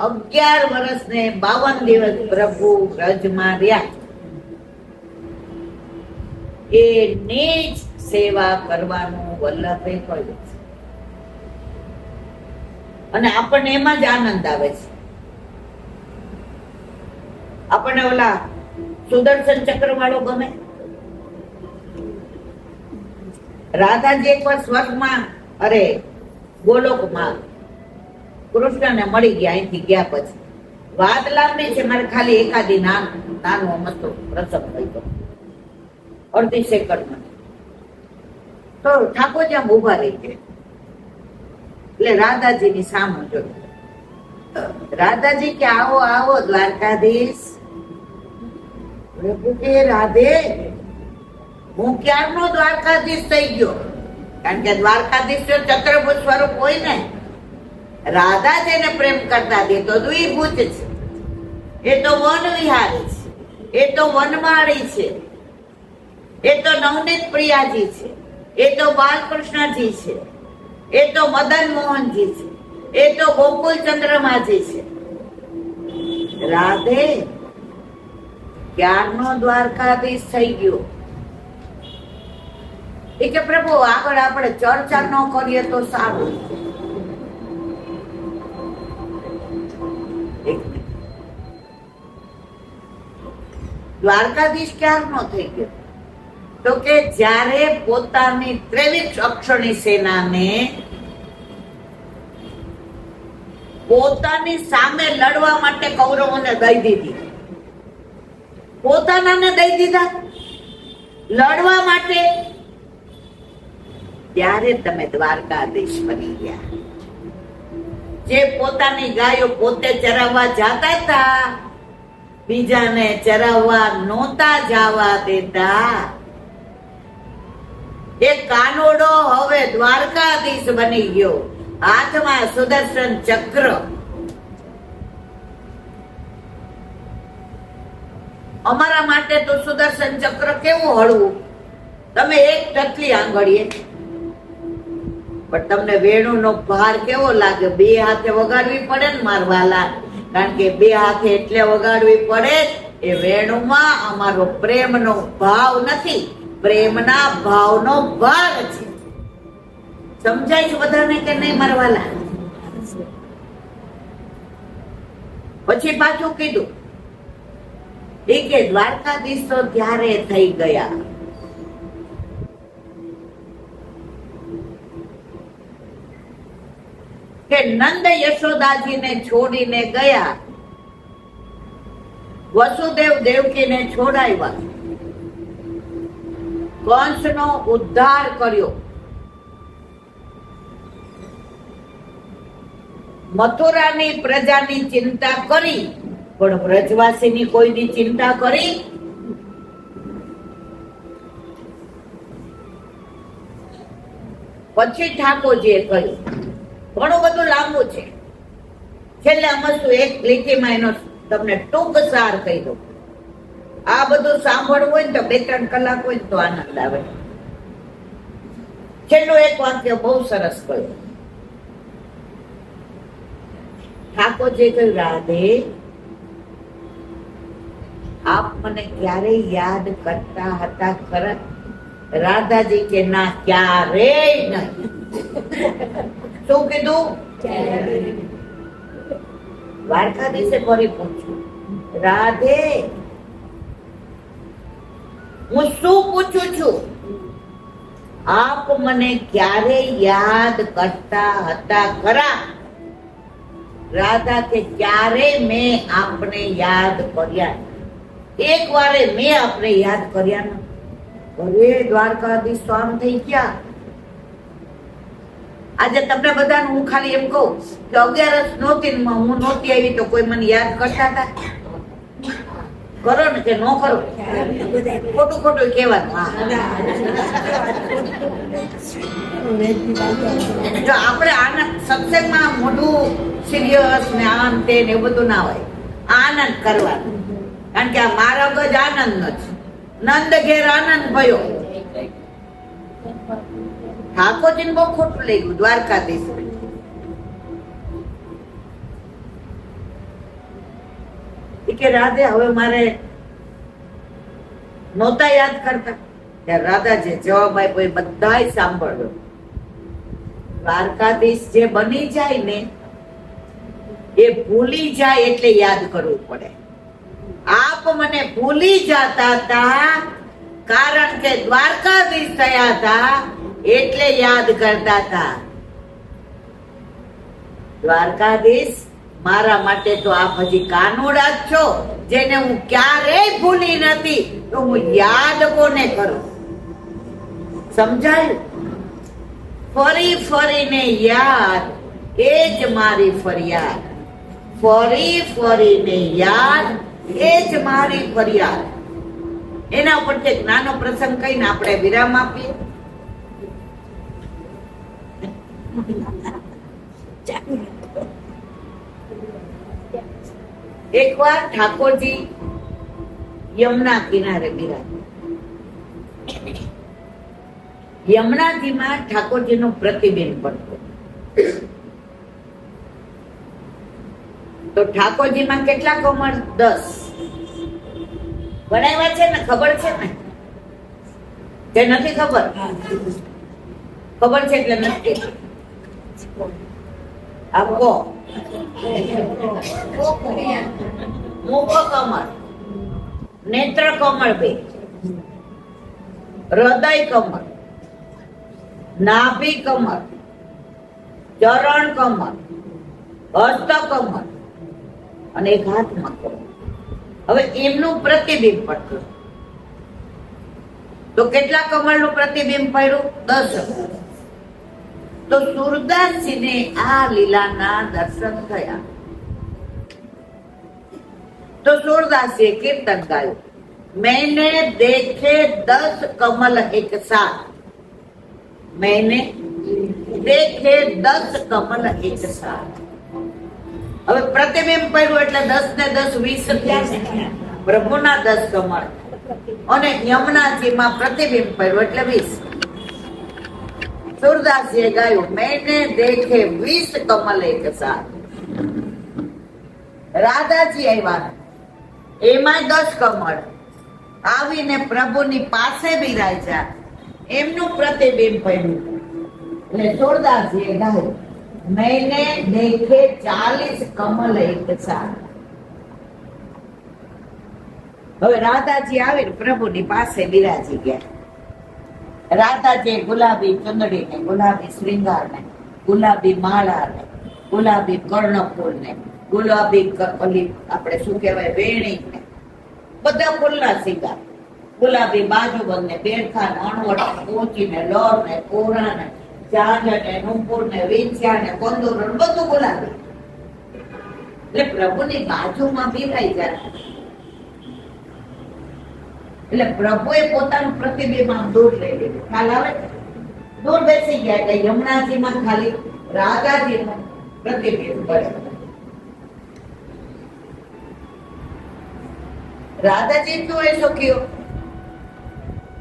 Speaker 1: 11 વર્ષ ને 52 દિવસ પ્રભુ વ્રજમાં રહ્યા, એની જ સેવા કરવાનું વલ્લભે કહ્યું છે. અને આપણને એમાં જ આનંદ આવે છે. આપણને ઓલા સુદર્શન ચક્ર વાળો ગમે. રાધાજી એકવાર સ્વર્ગમાં, અરે ગોલોકમાં કૃષ્ણને મળી ગયા. અહીંથી ગયા પછી વાત લાંબી છે, મારે ખાલી એકાદી નાનો મસ્તો પ્રસંગ થયો અડધી સેકન્ડમાં. તો ઠાકોરજી આમ ઉભા રહી ગયા. એટલે રાધાજીની સામે જોયું. રાધાજી કે આવો આવો દ્વારકાધીશ. પ્રભુ કે રાધે, હું ક્યારનો દ્વારકાધીશ થઈ ગયો. કારણ કે દ્વારકાધીશ જો ચક્રભુજ સ્વરૂપ હોય ને, રાધા જેને પ્રેમ કરતા દે તો દ્વિભુજ છે. એ તો વન વિહારી છે, એ તો વનમાળી છે, એ તો નવનીત પ્રિયાજી છે, એ તો બાલકૃષ્ણજી છે, એ તો મદન મોહનજી છે, એ તો ગોકુલ ચંદ્રમાજી છે. રાધે ક્યારનો દ્વારકાધીશ થઈ ગયો. એ કે પ્રભુ આગળ આપણે ચર્ચા ન કરીએ તો સારું. દ્વારકાધીશ ક્યારનો થઈ ગયો? તો કે જ્યારે પોતાની 23 અક્ષરની સેનાને પોતાની સામે લડવા માટે કૌરવોને દઈ દીધી. પોતાનાને દઈ દીધા લડવા માટે, ત્યારે તમે દ્વારકાધીશ બની ગયા. જે પોતાની ગાયો પોતે ચરાવવા જતા હતા, બીજાને ચરાવવા નહોતા જવા દેતા. એ કાનોડો હવે દ્વારકાધીશ બની ગયો. હાથમાં સુદર્શન ચક્ર. અમારા માટે તો સુદર્શન ચક્ર કેવું હળવું. તમે એક ટકલી આંગળીએ, પણ તમને વેણુનો ભાર કેવો લાગે. 2 હાથે વગાડવી પડે ને મારવાલા. કારણ કે 2 હાથે એટલે વગાડવી પડે. એ વેણુમાં અમારો પ્રેમનો ભાવ નથી, પ્રેમના ભાવનો ભાગ છે. સમજાય છે બધાને કે નહીં મારવાલા? પછી પાછું કીધું કે દ્વારકાધીશ તો ત્યારે થઈ ગયા કે નંદ યશોદાજીને છોડીને ગયા, વસુદેવ દેવકીને છોડાવ્યા, કંસનો ઉદ્ધાર કર્યો, મથુરાની પ્રજાની ચિંતા કરી, પણ વ્રજવાસીની કોઈની ચિંતા કરી? પછી ઠાકોરજીએ કહ્યું, ઘણું બધું લાંબુ છે, છેલ્લે આમાં શું એક લીટીમાં એનો તમને ટૂંક સાર કહી દઉં. આ બધું સાંભળવું હોય ને તો 2-3 કલાક હોય ને તો આનંદ આવે. છેલ્લું એક વાક્ય બહુ સરસ કહ્યું. ઠાકોરજી કહ્યું, રાધે આપ મને ક્યારેય યાદ કરતા હતા ખરા? રાધાજી કે ના, ક્યારેય નહીં. શું કીધું? દ્વારકાધીશે ફરી પૂછ્યું, રાધે હું શું પૂછું છું? આપ મને ક્યારેય યાદ કરતા હતા ખરા? રાધા કે ક્યારે મેં આપને યાદ કર્યા? એક વારે મેં આપને યાદ કર્યા ન. અરે દ્વારકાધીશ તો આમ થઈ ગયા. આજે તમને બધાને હું ખાલી એમ કહું કે 11 નહોતી, હું નહોતી આવી તો કોઈ મને યાદ કરતા હતા? કરો ને કે ન કરો? ખોટું ખોટું કહેવાનું. જો આપણે આનંદ સત્સંગમાં મોઢું સિરિયસ ને આમ તે ને એવું બધું ના હોય, આનંદ કરવાનું. કારણ કે આ માર્ગ જ આનંદ નો છે. નંદ ઘેર આનંદ ભયો. ઠાકોરજીને બહુ ખોટું લઈ ગયું દ્વારકાધીશ. કે રાધે હવે મારે નહોતા યાદ કરતા. ત્યારે રાધાજી જવાબ આપ્યો, એ બધાય સાંભળ્યો. દ્વારકાધીશ જે બની જાય ને એ ભૂલી જાય એટલે યાદ કરવું પડે. આપ મને ભૂલી જતા હતા કારણ કે દ્વારકાધીશ થયા હતા એટલે યાદ કરતા હતા. દ્વારકાધીશ મારા માટે તો આપ હજી કાનુડા જ છો, જેને હું ક્યારેય ભૂલી નથી, તો હું યાદ કોને કરું? સમજાયું? ફરી ફરીને યાદ એ જ મારી ફરિયાદ. ફરી ફરીને યાદ એ જ મારી ફરિયાદ. એના ઉપરથી એક નાનો પ્રસંગ કહીને આપણે વિરામ આપીએ. એકવાર ઠાકોરજી યમુના કિનારે બિરાજે. યમુનાજીમાં ઠાકોરજીનું પ્રતિબિંબ પડતું. તો ઠાકોરજીમાં કેટલા કમળ? 10 બનાવ્યા છે ને? ખબર છે ને? કે નથી ખબર? ખબર છે એટલે નથી. આપો મુખ કમળ, નેત્ર કમળ 2, હૃદય કમળ, નાભી કમળ, ચરણ કમળ, હસ્ત કમળ અને એક હાથમાં કમળ. હવે એમનું પ્રતિબિંબ પડતું. તો કેટલા કમળનું પ્રતિબિંબ પડ્યું? 10. તો સુરદાસજીને આ લીલાના દર્શન થયા. તો સુરદાસજીએ કીર્તન ગાયું, मैंने देखे 10 कमल एक साथ. मैंने देखे 10 कमल एक साथ. હવે પ્રતિબિંબ પડ્યું એટલે 10 ને 10 20 થયા. પ્રભુના 10 કમળ અને યમુનાજીમાં પ્રતિબિંબ પડ્યું એટલે 20. સુરદાસજીએ ગાયું, मैंने देखे 20 कमल एक साथ. રાધાજી આવ્યા, એમાં 10 કમળ આવીને પ્રભુની પાસે બિરાજ્યા, એમનું પ્રતિબિંબ પડ્યું. એટલે સોરદાસજીએ ગાયું, मैंने देखे 40 कमल एक साथ. હવે રાધાજી આવીને પ્રભુની પાસે બિરાજી ગયા. રાધાજી ગુલાબી ચંદડી ને, ગુલાબી શ્રૃંગાર ને, ગુલાબી માળા ને, ગુલાબી કર્ણફૂલ ને, ગુલાબી ઓલી આપણે શું કહેવાય વેણી ને, બધા ફૂલના શિંગાર, ગુલાબી બાજુબંધ ને, બેરખા ને, અણવટ ને, પોચી ને, લોર ને, કોરા ને, ઝાંઝર ને, નુપુર ને, વિંછિયા ને, કંદોર ને, બધું ગુલાબી. એટલે પ્રભુની બાજુમાં બિરાઈ જાય. એટલે પ્રભુએ પોતાનું પ્રતિબિંબ આમ દૂર લઈ લીધું. ખ્યાલ આવે? દૂર બેસી ગયા એટલે યમુનાજીમાં ખાલી રાધાજીનું પ્રતિબિંબ પડે. રાધાજી શું એ શોખ્યો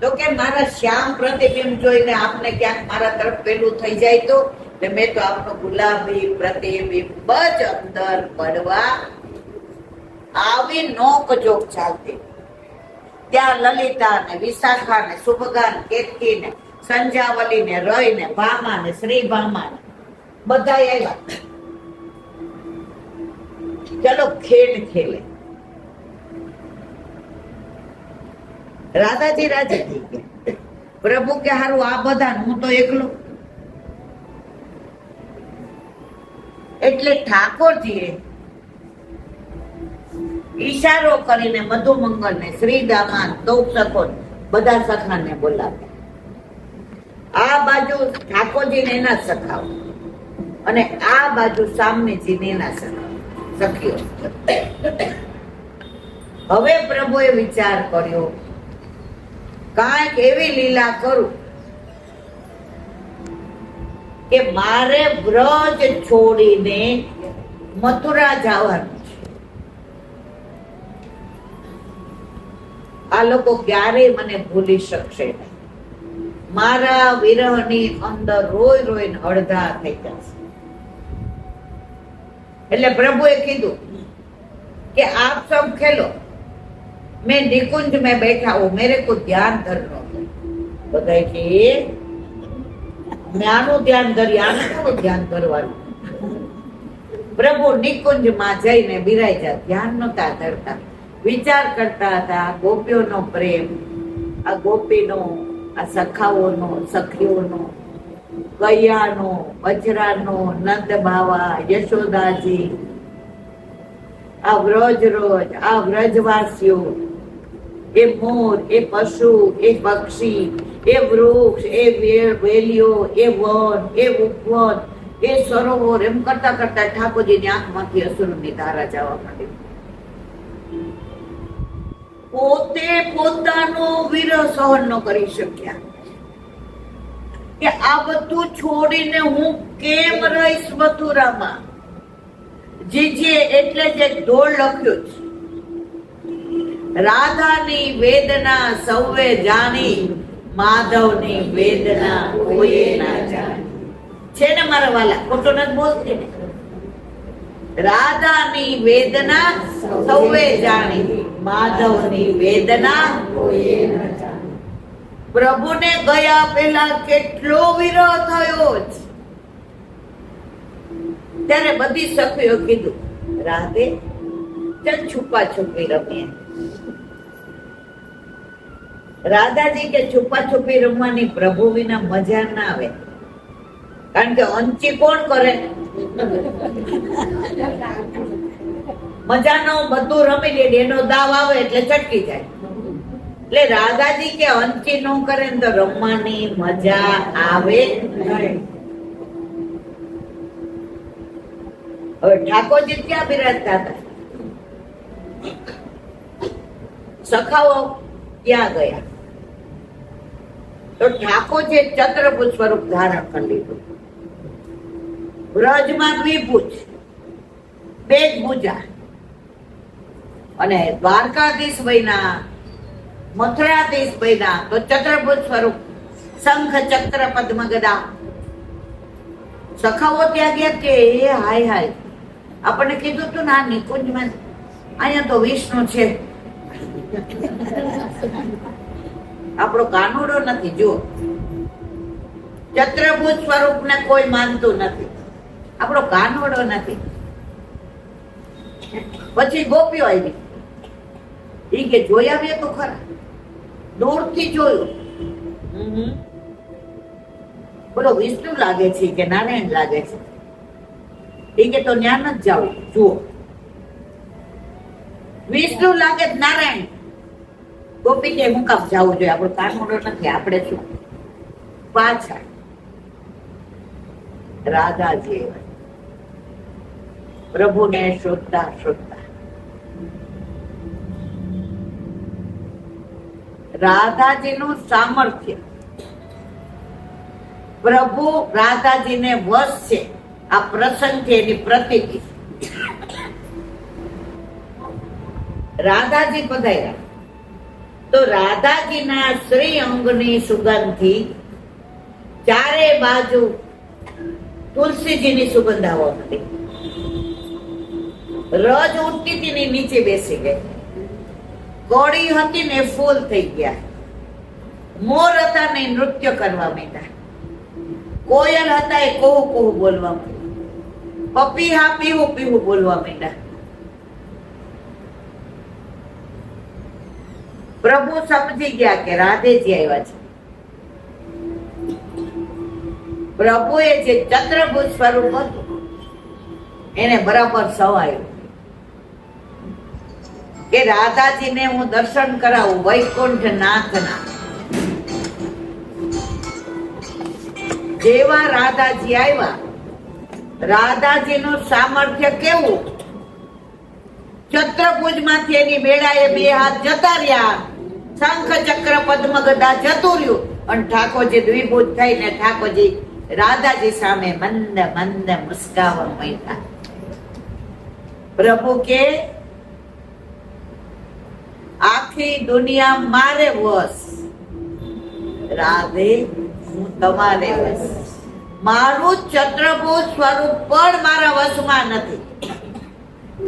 Speaker 1: તો કે મારા શ્યામ પ્રતિબિંબ જોઈને આપને ક્યાંક મારા તરફ પેલું થઈ જાય તો મેં તો આપનું ગુલાબી પ્રતિબિંબ જ અંદર પડવા આવી નોકજોક ચાલતી. ત્યાં લલિતા ને, વિશાખા ને, સુભગા ને, કેતકી ને, સંજાવલી ને, રય ને, ભામા ને, શ્રી ભામા ને બધા આવ્યા. ચલો ખેલ ખેલે. રાધાજી રાજી થઈ ગયા. પ્રભુ કે હારું આ બધા હું તો એકલો. એટલે ઠાકોરજીએ ઈશારો કરીને મધુમંગલ ને, શ્રીદામાન, તૌસકો બધા સખાને બોલાવ્યા. આ બાજુ ઠાકોરજી ને એના સખાઓ અને આ બાજુ સામનેજી ને એના સખીઓ. હવે પ્રભુએ વિચાર કર્યો કાંઈક એવી લીલા કરું કે મારે વ્રજ છોડીને મથુરા જવાનું. આ લોકો ક્યારેય મને ભૂલી શકશે નહીં. મારા વિરહની અંદર રોઈ રોઈને અડધા થઈ જશે. એટલે પ્રભુએ કીધું કે આપ સબ ખેલો, मैं निकुंज में बैठा हूं, मेरे को ध्यान धरना है. બધા કે મેં આનું ધ્યાન ધરી, આનું કેવું ધ્યાન કરવાનું. પ્રભુ નિકુંજમાં જઈને બિરાજ્યા. ધ્યાન નહોતા ધરતા, વિચાર કરતા હતા ગોપીઓનો પ્રેમ, આ ગોપીનો, આ સખાઓનો, સખીઓનો, કૈયાનો, અજરાનો, નંદ બાવા, યશોદાજી, આ વ્રજ રોજ, આ વ્રજવાસીઓ, એ મોર, એ પશુ, એ પક્ષી, એ વૃક્ષ, એ વેલીઓ, એ વન, એ ઉપવન, એ સરોવર, એમ કરતા કરતા ઠાકોરજીની આંખમાંથી અસુરની ધારા જવા માંડી. પોતે પોતાનો વિરહ સહન ન કરી શક્યા કે આ બધું છોડીને હું કેમ રહીશ મથુરામાં. જીજે એટલે જે દોડ લખ્યું છે, રાધાની વેદના સૌએ જાણી, માધવની વેદના કોઈએ ના જાણી. છે ને મારા વાલા, ખોટો નથી બોલતી ને. રાધાની વેદના સૌએ જાણી, માધવની વેદના કોઈએ ના જાણી. પ્રભુને ગયા પહેલા કેટલો વિરહ થયો છે. ત્યારે બધી સખીઓ કીધું રાધે ચાલ છુપા છુપી રમીએ. રાધાજી કે છુપા છુપી રમવાની પ્રભુ વિના મજા ના આવે, કારણ કે અંચી કોણ કરે? મજાનો બધું રમી લે, એનો દાવ આવે એટલે ચટકી જાય. એટલે રાધાજી કે અંચી નો કરે તો રમવાની મજા આવે નહીં. હવે ઠાકોરજી ક્યાં બિરાજતા હતા? સખાઓ ક્યાં ગયા? તો ઠાકોરજી ચક્રભુજ સ્વરૂપ ધારણ કરી લીધું. વ્રજમાં દ્વિભુજ, બે જ ભુજા, અને દ્વારકાધીશ બન્યા, મથુરાધીશ બન્યા તો ચક્રભુજ સ્વરૂપ, શંખ ચક્ર પદ્મ ગદા. સખાઓ ત્યાં ગયા કે હાય હાય, આપણને કીધું તું ને આ નિકુંજમાં, અહીંયા તો વિષ્ણુ છે, આપણો કાનુડો નથી. જો ચતુર્ભુજ સ્વરૂપને કોઈ માનતું નથી, આપણો કાનુડો નથી. પછી ગોપીઓ આવી, ઈ કે જોઈ આવીએ તો ખરા, દૂરથી જોયું. બોલો વિષ્ણુ લાગે છે કે નારાયણ લાગે છે? ઈ કે તો જ્ઞાન જ જાવ, જુઓ વિષ્ણુ લાગે નારાયણ. ગોપી કે હું કામ જવું જોઈએ, આપણો કાનુડો નથી, આપણે શું? પાછળ રાધાજી પ્રભુને શોધતા શોધતા રાધાજીનું સામર્થ્ય, પ્રભુ રાધાજીને વશ છે, આ પ્રસંગથી એની પ્રતીતિ. રાધાજી પધાર્યા તો રાધાજીના શ્રી અંગની સુગંધથી ચારે બાજુ તુલસીજીની સુગંધ આવવા માંડી. રજ ઉઠતી હતી ને નીચે બેસી ગઈ, કોળી હતી ને ફૂલ થઈ ગયા, મોર હતા ને નૃત્ય કરવા માંડ્યા, કોયલ હતા એ કોહુ કોહુ બોલવા માંડ્યા, પપીહા પીહુ પીહુ બોલવા માંડ્યા. પ્રભુ સમજી ગયા કે રાધેજી આવ્યા છે. પ્રભુએ જે ચતુર્ભુજ સ્વરૂપ હતું એને બરાબર સવાયું કે રાધાજીને હું દર્શન કરાવું વૈકુંઠ નાથના. જેવા રાધાજી આવ્યા, રાધાજીનું સામર્થ્ય કેવું! ચતુર્ભુજ માંથી એની બેડાએ બે હાથ જતા રહ્યા, શંખ ચક્ર પદ્મ ગદા જતું રહ્યું, અને ઠાકોરજી દ્વિભુજ થઈને ઠાકોરજી રાધાજી સામે મંદ મંદ મુસ્કાવા માંડ્યા. પ્રભુ કે આખી દુનિયા મારે વશ, રાધે હું તમારે વશ. મારું ચતુર્ભુજ સ્વરૂપ પણ મારા વશમાં નથી,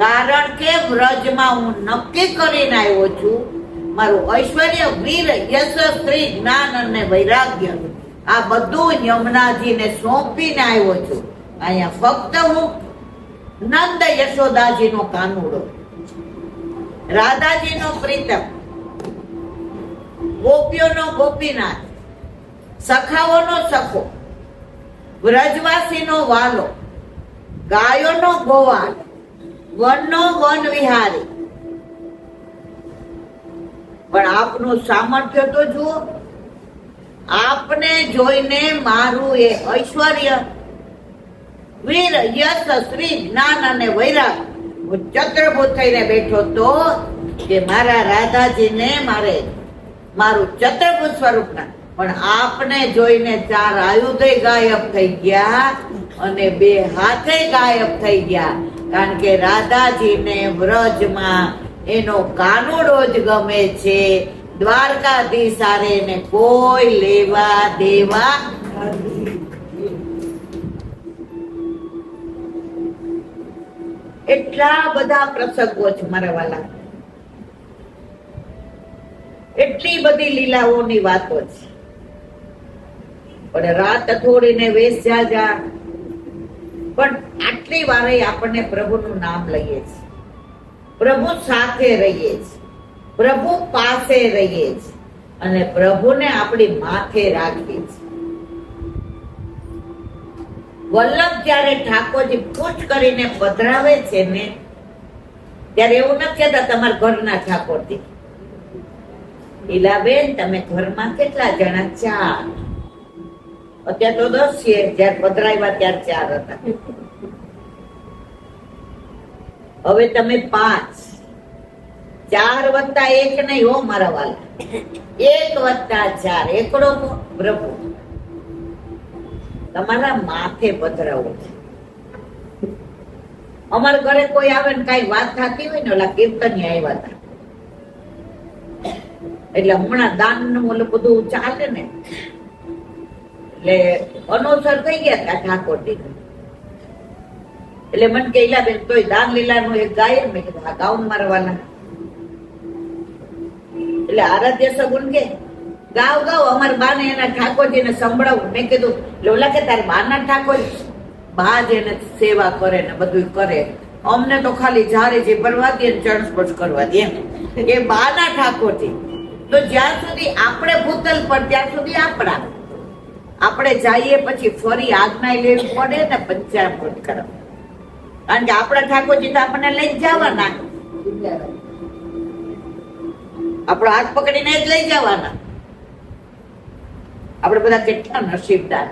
Speaker 1: કારણ કે વ્રજમાં હું નક્કી કરીને આવ્યો છું, મારું ઐશ્વર્ય, વીર, યશ, સ્ત્રી, જ્ઞાન અને વૈરાગ્ય આ બધું યમુનાજીને સોંપીને આવ્યો છું. અહીંયા ફક્ત હું નંદ યશોદાજીનો કાનુડો, રાધાજીનો પ્રીતમ, ગોપીઓનો ગોપીનાથ, સખાઓનો સખો, વ્રજવાસીનો વાલો, ગાયોનો ગોવાળ, વનનો વન વિહારી. પણ આપનું સામર્થ્ય તો જુઓ, આપને જોઈને મારું એ ઐશ્વર્ય, વીર, યશ, શ્રી, જ્ઞાન અને વૈરાગ હું ચતુર્ભુજ થઈને બેઠો તો કે મારા રાધાજીને મારે મારું ચતુર્ભુજ સ્વરૂપના, પણ આપને જોઈને ચાર આયુધે ગાયબ થઈ ગયા અને બે હાથે ગાયબ થઈ ગયા, કારણ કે રાધાજીને વ્રજમાં એનો કાનુડો જ ગમે છે. દ્વારકાધીશ સારે ને કોઈ લેવા દેવા એટલા બધા પ્રસંગો છે મારા વાલા, એટલી બધી લીલાઓની વાતો છે. પણ રાત થોડીને વેશ જાજા, પણ આટલી વારે આપણને પ્રભુનું નામ લઈએ છીએ, પ્રભુ સાથે રહીએ છીએ, પ્રભુ પાસે રહીએ છીએ અને પ્રભુને આપણી માથે રાખીએ છીએ. વલ્લભ જયારે ઠાકોરજી પુષ્ટ કરીને પધરાવે છે ને, ત્યારે એવું નથી કહેતા તમારા ઘરના ઠાકોરજી, ઈલાબેન તમે ઘરમાં કેટલા જણા? 4. અત્યારે તો 10 છે, જયારે પધરાવ્યા ત્યારે 4 હતા, હવે તમે 5. 4 વત્તા 1 નહીં હો મારા વાલા, 1 વત્તા 4 એકડો પ્રભુ તમારા માથે પધરાવું છે. અમારા ઘરે કોઈ આવે ને કઈ વાત થતી હોય ને, ઓલા કીર્તની આવ્યા હતા એટલે હમણાં દાન નું ઓલું બધું ચાલે ને, એટલે અનોસર થઈ ગયા હતા ઠાકોરજી. એટલે મને કે બેન તોય દાન લીલા નું એક ગાય, મેં કીધું હા ગાઉન મારવાના. એટલે આરાધ્ય સગુન કે ગાવ ગાવ અમારા બાને એના ઠાકોરજીને સંભળાવું. મેં કીધું લોલા કે તારા બાના ઠાકોર બા જ એને સેવા કરે ને બધું કરે, અમને તો ખાલી ઝારેજી ભરવા દે ને ચરણ સ્પર્શ કરવા દે એમ કે બાના ઠાકોરજી. તો જ્યાં સુધી આપણે ભૂતલ પર ત્યાં સુધી આપણે જઈએ પછી ફરી આજ્ઞા લેવી પડે ને પંચામૃત કરવા. કારણ કે આપણા ઠાકોરજી તો આપણને લઈ જવાના, આપણો હાથ પકડીને જ લઈ જવાના. આપણે બધા કેટલા નસીબદાર,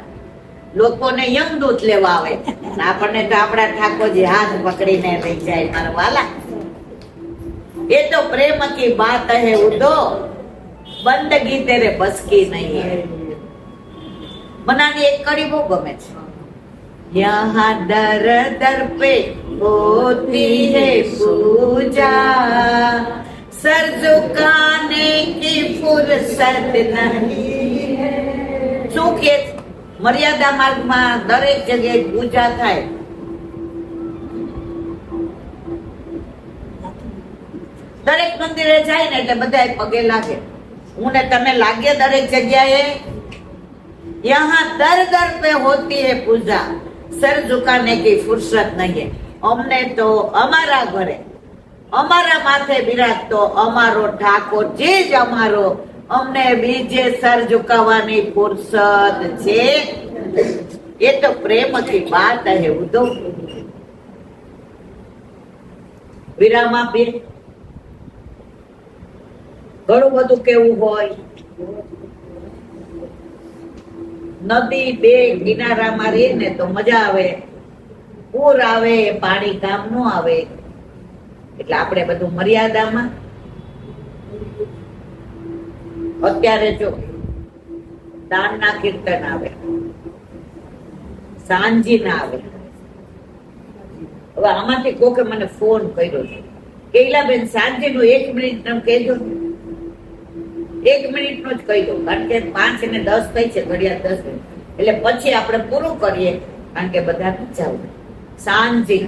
Speaker 1: લોકોને યમદૂત લેવા આવે, આપણને તો આપણા ઠાકોરજી હાથ પકડીને લઈ જાય. મારા વાલા, એ તો પ્રેમ કી બાત હે ઉદો, બંદગી તેરે બસ કી નહીં હે. મનાની એક કડી બહુ ગમે છે. યહાં દર દર પે હોતી હૈ પૂજા, સર ઝુકાને કી ફુરસત નહીં હૈ. શું કે મર્યાદા માર્ગમાં દરેક જગ્યાએ પૂજા થાય. દરેક મંદિરે જાય ને એટલે બધા પગે લાગે. હું ને તમે લાગે દરેક જગ્યાએ. યહાં દર દર પે હોતી હૈ પૂજા, સર ઝુકાને કી ફુરસત નહીં. અમને તો અમારા ઘરે અમારા માથે બિરાજતો અમારો ઠાકોરજી જ અમારો, અમને બીજે સર ઝુકાવવાની ફુરસત છે. એ તો પ્રેમ કી બાત હે ઉદો. વિરામ આપીએ. ઘણું બધું કેવું હોય. નદી બે કિનારામાં રહે ને તો મજા આવે. પૂર આવે, પાણી કામ ન આવે. એટલે આપણે બધું મર્યાદામાં. અત્યારે જો દાનના કીર્તન આવે, સાંજી ના આવે. હવે આમાંથી કોકે મને ફોન કર્યો છે કે ઈલાબેન સાંજી નું 1 મિનિટ તમે કહેજો. 1 મિનિટ નું જ કહી દો, કારણ કે 5 ને 10 થઈ છે, ઘડિયાળ 10 મિનિટ. એટલે પછી આપણે પૂરું કરીએ, કારણ કે બધા જવું. સાંજી,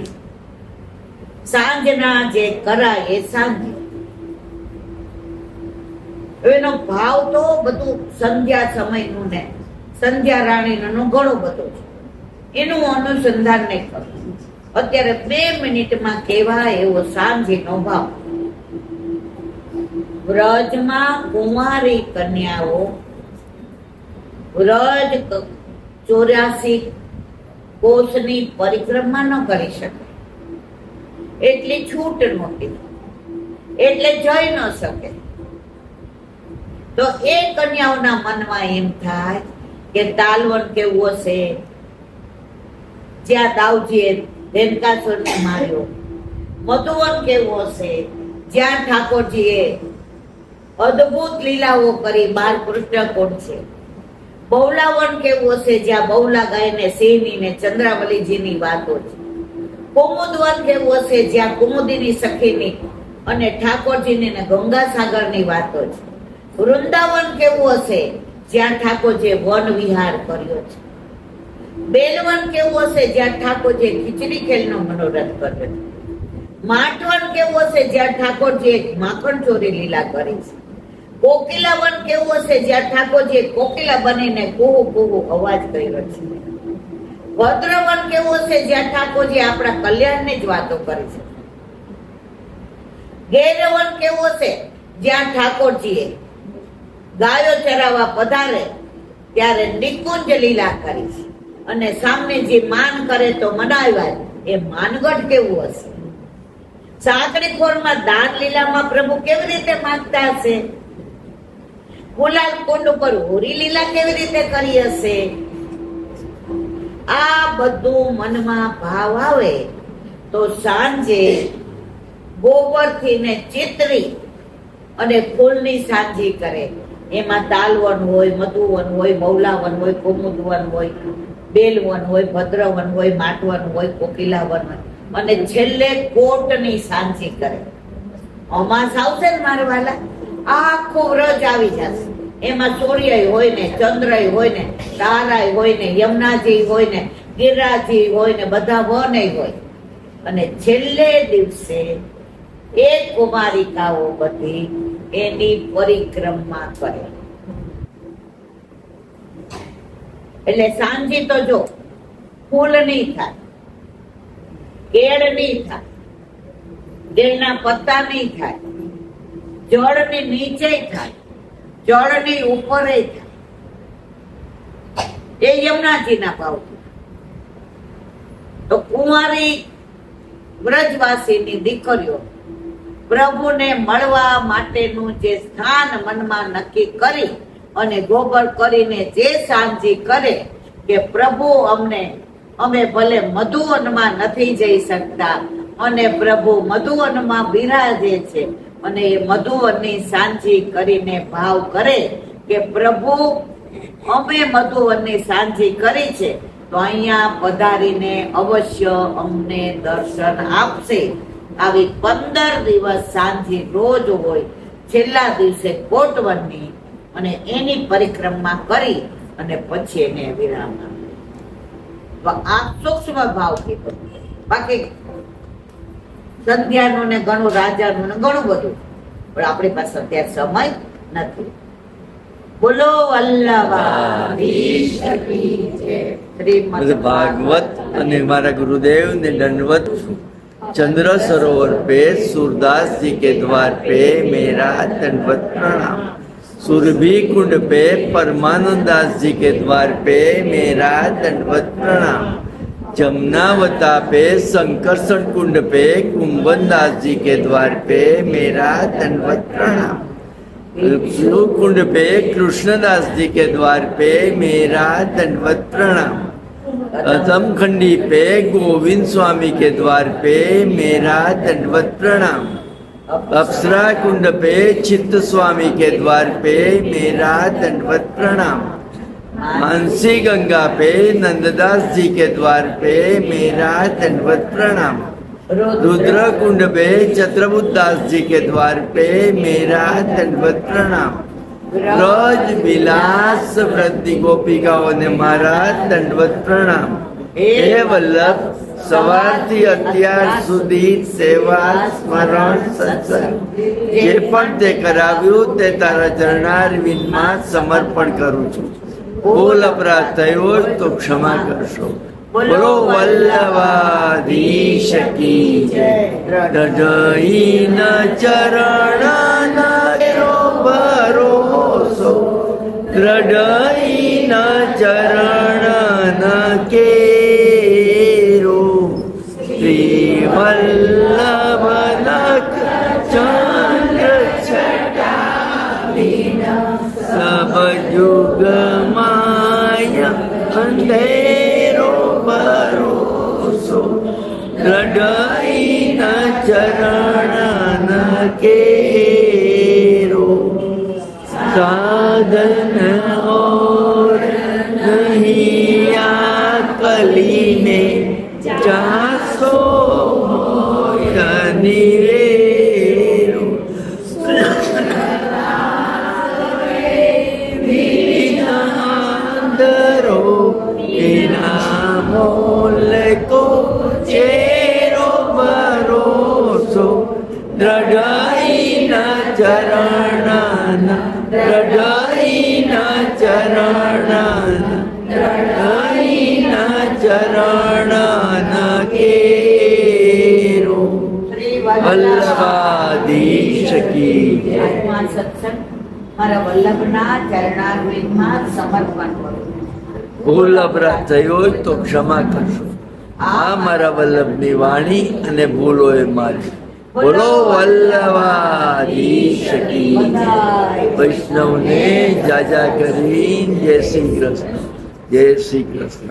Speaker 1: સાંજના જે કરાય એ સાંજી. એનો ભાવ તો બધું સંધ્યા સમયનું ને સંધ્યા રાણીનું ઘણું બધું છે. એનું અનુસંધાન નહીં કરું. અત્યારે 2 મિનિટમાં કહેવાય એવો સાંજીનો ભાવ. વ્રજમાં કુંવારી કન્યાઓ વ્રજ 84 કોષની પરિક્રમા ન કરી શકે, એટલી છૂટ નહોતી, એટલે જઈ ન શકે. તો એ કન્યાઓના મનમાં એમ થાય કે તાલવન કેવું હશે, જ્યાં દાઉજીએ દેનકાસુરને માર્યો. મધુવન કેવું હશે, જ્યાં ઠાકોરજીએ અદ્ભુત લીલાઓ કરી, 12 કૃષ્ણ કોણ છે. બહુલાવન કેવું હશે, જ્યાં બહુલા ગાયને સિંહની ને ચંદ્રાવલીજીની વાતો છે. કુમુદવન કેવું હશે, જ્યાં કુમુદીની સખીની અને ઠાકોરજીની ને ગંગાસાગરની વાતો છે. વૃંદાવન કેવું હશે, જ્યાં ઠાકોરજીએ વન વિહાર કર્યો છે. બેલવન કેવું હશે, જ્યાં ઠાકોરજીએ ખીચડી ખેલનો મનોરથ કર્યો છે. માટવન કેવું હશે, જ્યાં ઠાકોરજીએ માખણ ચોરી લીલા કરી છે. કોકિલાવન કેવું હશે, જ્યાં ઠાકોરજીએ કોકિલા બનીને કુહુ કુહુ અવાજ કર્યો છે. ભદ્રવન કેવું હશે, જ્યાં ઠાકોરજી આપણા કલ્યાણની જ વાતો કરી છે. ગેરવન કેવું હશે, જ્યાં ઠાકોરજીએ ગાયો ચરાવવા પધારે ત્યારે નિકુંજ લીલા કરી છે. અને સામે જે માન કરે તો મનાવ્યા, એ માનગઢ કેવું હશે. સાંકડી ખોરમાં દાન લીલામાં પ્રભુ કેવી રીતે માંગતા હશે. ગુલાલ કુંડ ઉપર હોરી લીલા કેવી રીતે કરી હશે. આ બધું મનમાં ભાવ આવે તો સાંજે ગોબરથી ને ચિતરી અને ફૂલની સાંજી કરે. એમાં તાલવન હોય, મધુવન હોય, બહુલાવન હોય, કુમુદવન હોય, બેલવન હોય, ભદ્રવન હોય, માટવન હોય, કોકિલાવન હોય, અને છેલ્લે કોટની સાંજી કરે. અમાસ આવશે ને મારા વાલા, આખો વ્રજ આવી જશે. એમાં સૂર્ય હોય ને, ચંદ્ર હોય ને, તારા હોય ને, યમુનાજી હોય ને, ગિરિરાજી હોય ને, બધા વન હોય. અને છેલ્લે દિવસે એ કુમારિકાઓ બધી એની પરિક્રમા કરે. એટલે સાંજે તો જો ફૂલ નહીં થાય, કેળ નહીં થાય, દેડના પત્તા નહીં થાય, જળની નીચે થાય, જળની ઉપર થાય. એ યમુનાજીના ભાવથી. તો કુંવારી વ્રજવાસીની દીકરીઓ પ્રભુને મળવા માટેનું જે સ્થાન મનમાં નક્કી કરી અને ગોબર કરીને જે સાંજી કરે કે પ્રભુ અમે ભલે મધુવનમાં નથી જઈ શકતા અને પ્રભુ મધુવનમાં બિરાજે છે, અને એ મધુવનની સાંજી કરીને ભાવ કરે કે પ્રભુ અમે મધુવનની સાંજી કરી છે તો અહીંયા પધારીને અવશ્ય અમને દર્શન આપશે. આવી 15 દિવસ સાંજી રોજ હોય, છેલ્લા દિવસે કોટવનની, અને એની પરિક્રમા કરી અને પછી એને વિરામ આપે. તો આ સૂક્ષ્મ ભાવ કીધો. બાકી સંધ્યાનું ને ઘણું, રાજાનું ને ઘણું બધું, પણ આપણી પાસે અત્યારે સમય નથી. બોલો વલ્લભાધીશ કી જય. શ્રીમદ
Speaker 2: ભાગવત અને મારા गुरुदेव ने दंडवत છું. चंद्र सरोवर पे सूरदास जी के द्वार पे मेरा दंडवत प्रणाम. सुरभि कुंड पे परमानंद दास जी के द्वार पे मेरा दंडवत प्रणाम. जमुनावता पे संकर्षण कुंड पे कुंभन दास जी के द्वार पे मेरा दंडवत प्रणाम. कुंड पे कृष्णदास जी के द्वार पे मेरा दंडवत प्रणाम. अतमखंडी पे गोविंद स्वामी के द्वार पे मेरा दंडवत प्रणाम. अप्सरा कुंड पे चित्त स्वामी के द्वार पे मेरा दंडवत प्रणाम. मानसी गंगा पे नंददास जी के द्वार पे मेरा दंडवत प्रणाम. रुद्र कुंड पे छत्रबुद्ध दास जी के द्वार पे मेरा दंडवत प्रणाम. ब्रज विलास वृद्धि गोपिकाओं ने मारा दंडवत प्रणाम. हे वल्लभ, સવારથી અત્યાર સુધી સેવા સ્મરણ સત્સંગ જે પણ તે કરાવ્યું તે તારા ચરણારવિંદમાં સમર્પણ કરું છું. ભૂલ અપરાધ થયો હોય તો ક્ષમા કરશો. બોલો વલ્લભાધીશ કી જય. દઢઈન ચરણ કેરો ભરોસો, દઢઈન ચરણ કેરો. શ્રી વલ્લભ લખ ચંદ્ર છટા સબ યુગ માય અંધેરો ભરોસો, દઢઈન ચરણ કેરો. साधन और नहीं आकली में चासो निवेरो. विनादरो बिना मोल को चेरो भरोसो, दृढ़ चरण દઢઈના ચરણ કેરો. વલ્લભાધીશ કી જય.
Speaker 1: સત્સંગ મારા વલ્લભના ચરણારવિંદમાં સમર્પણ કરું.
Speaker 2: ભૂલ અપરાધ થયો હોય તો ક્ષમા કરશો. આ મારા વલ્લભની વાણી અને ભૂલો એ મારી. બોલો વલ્લભાધીશ કી જય. વૈષ્ણવને જાજા કરી જય શ્રી કૃષ્ણ. જય શ્રી કૃષ્ણ.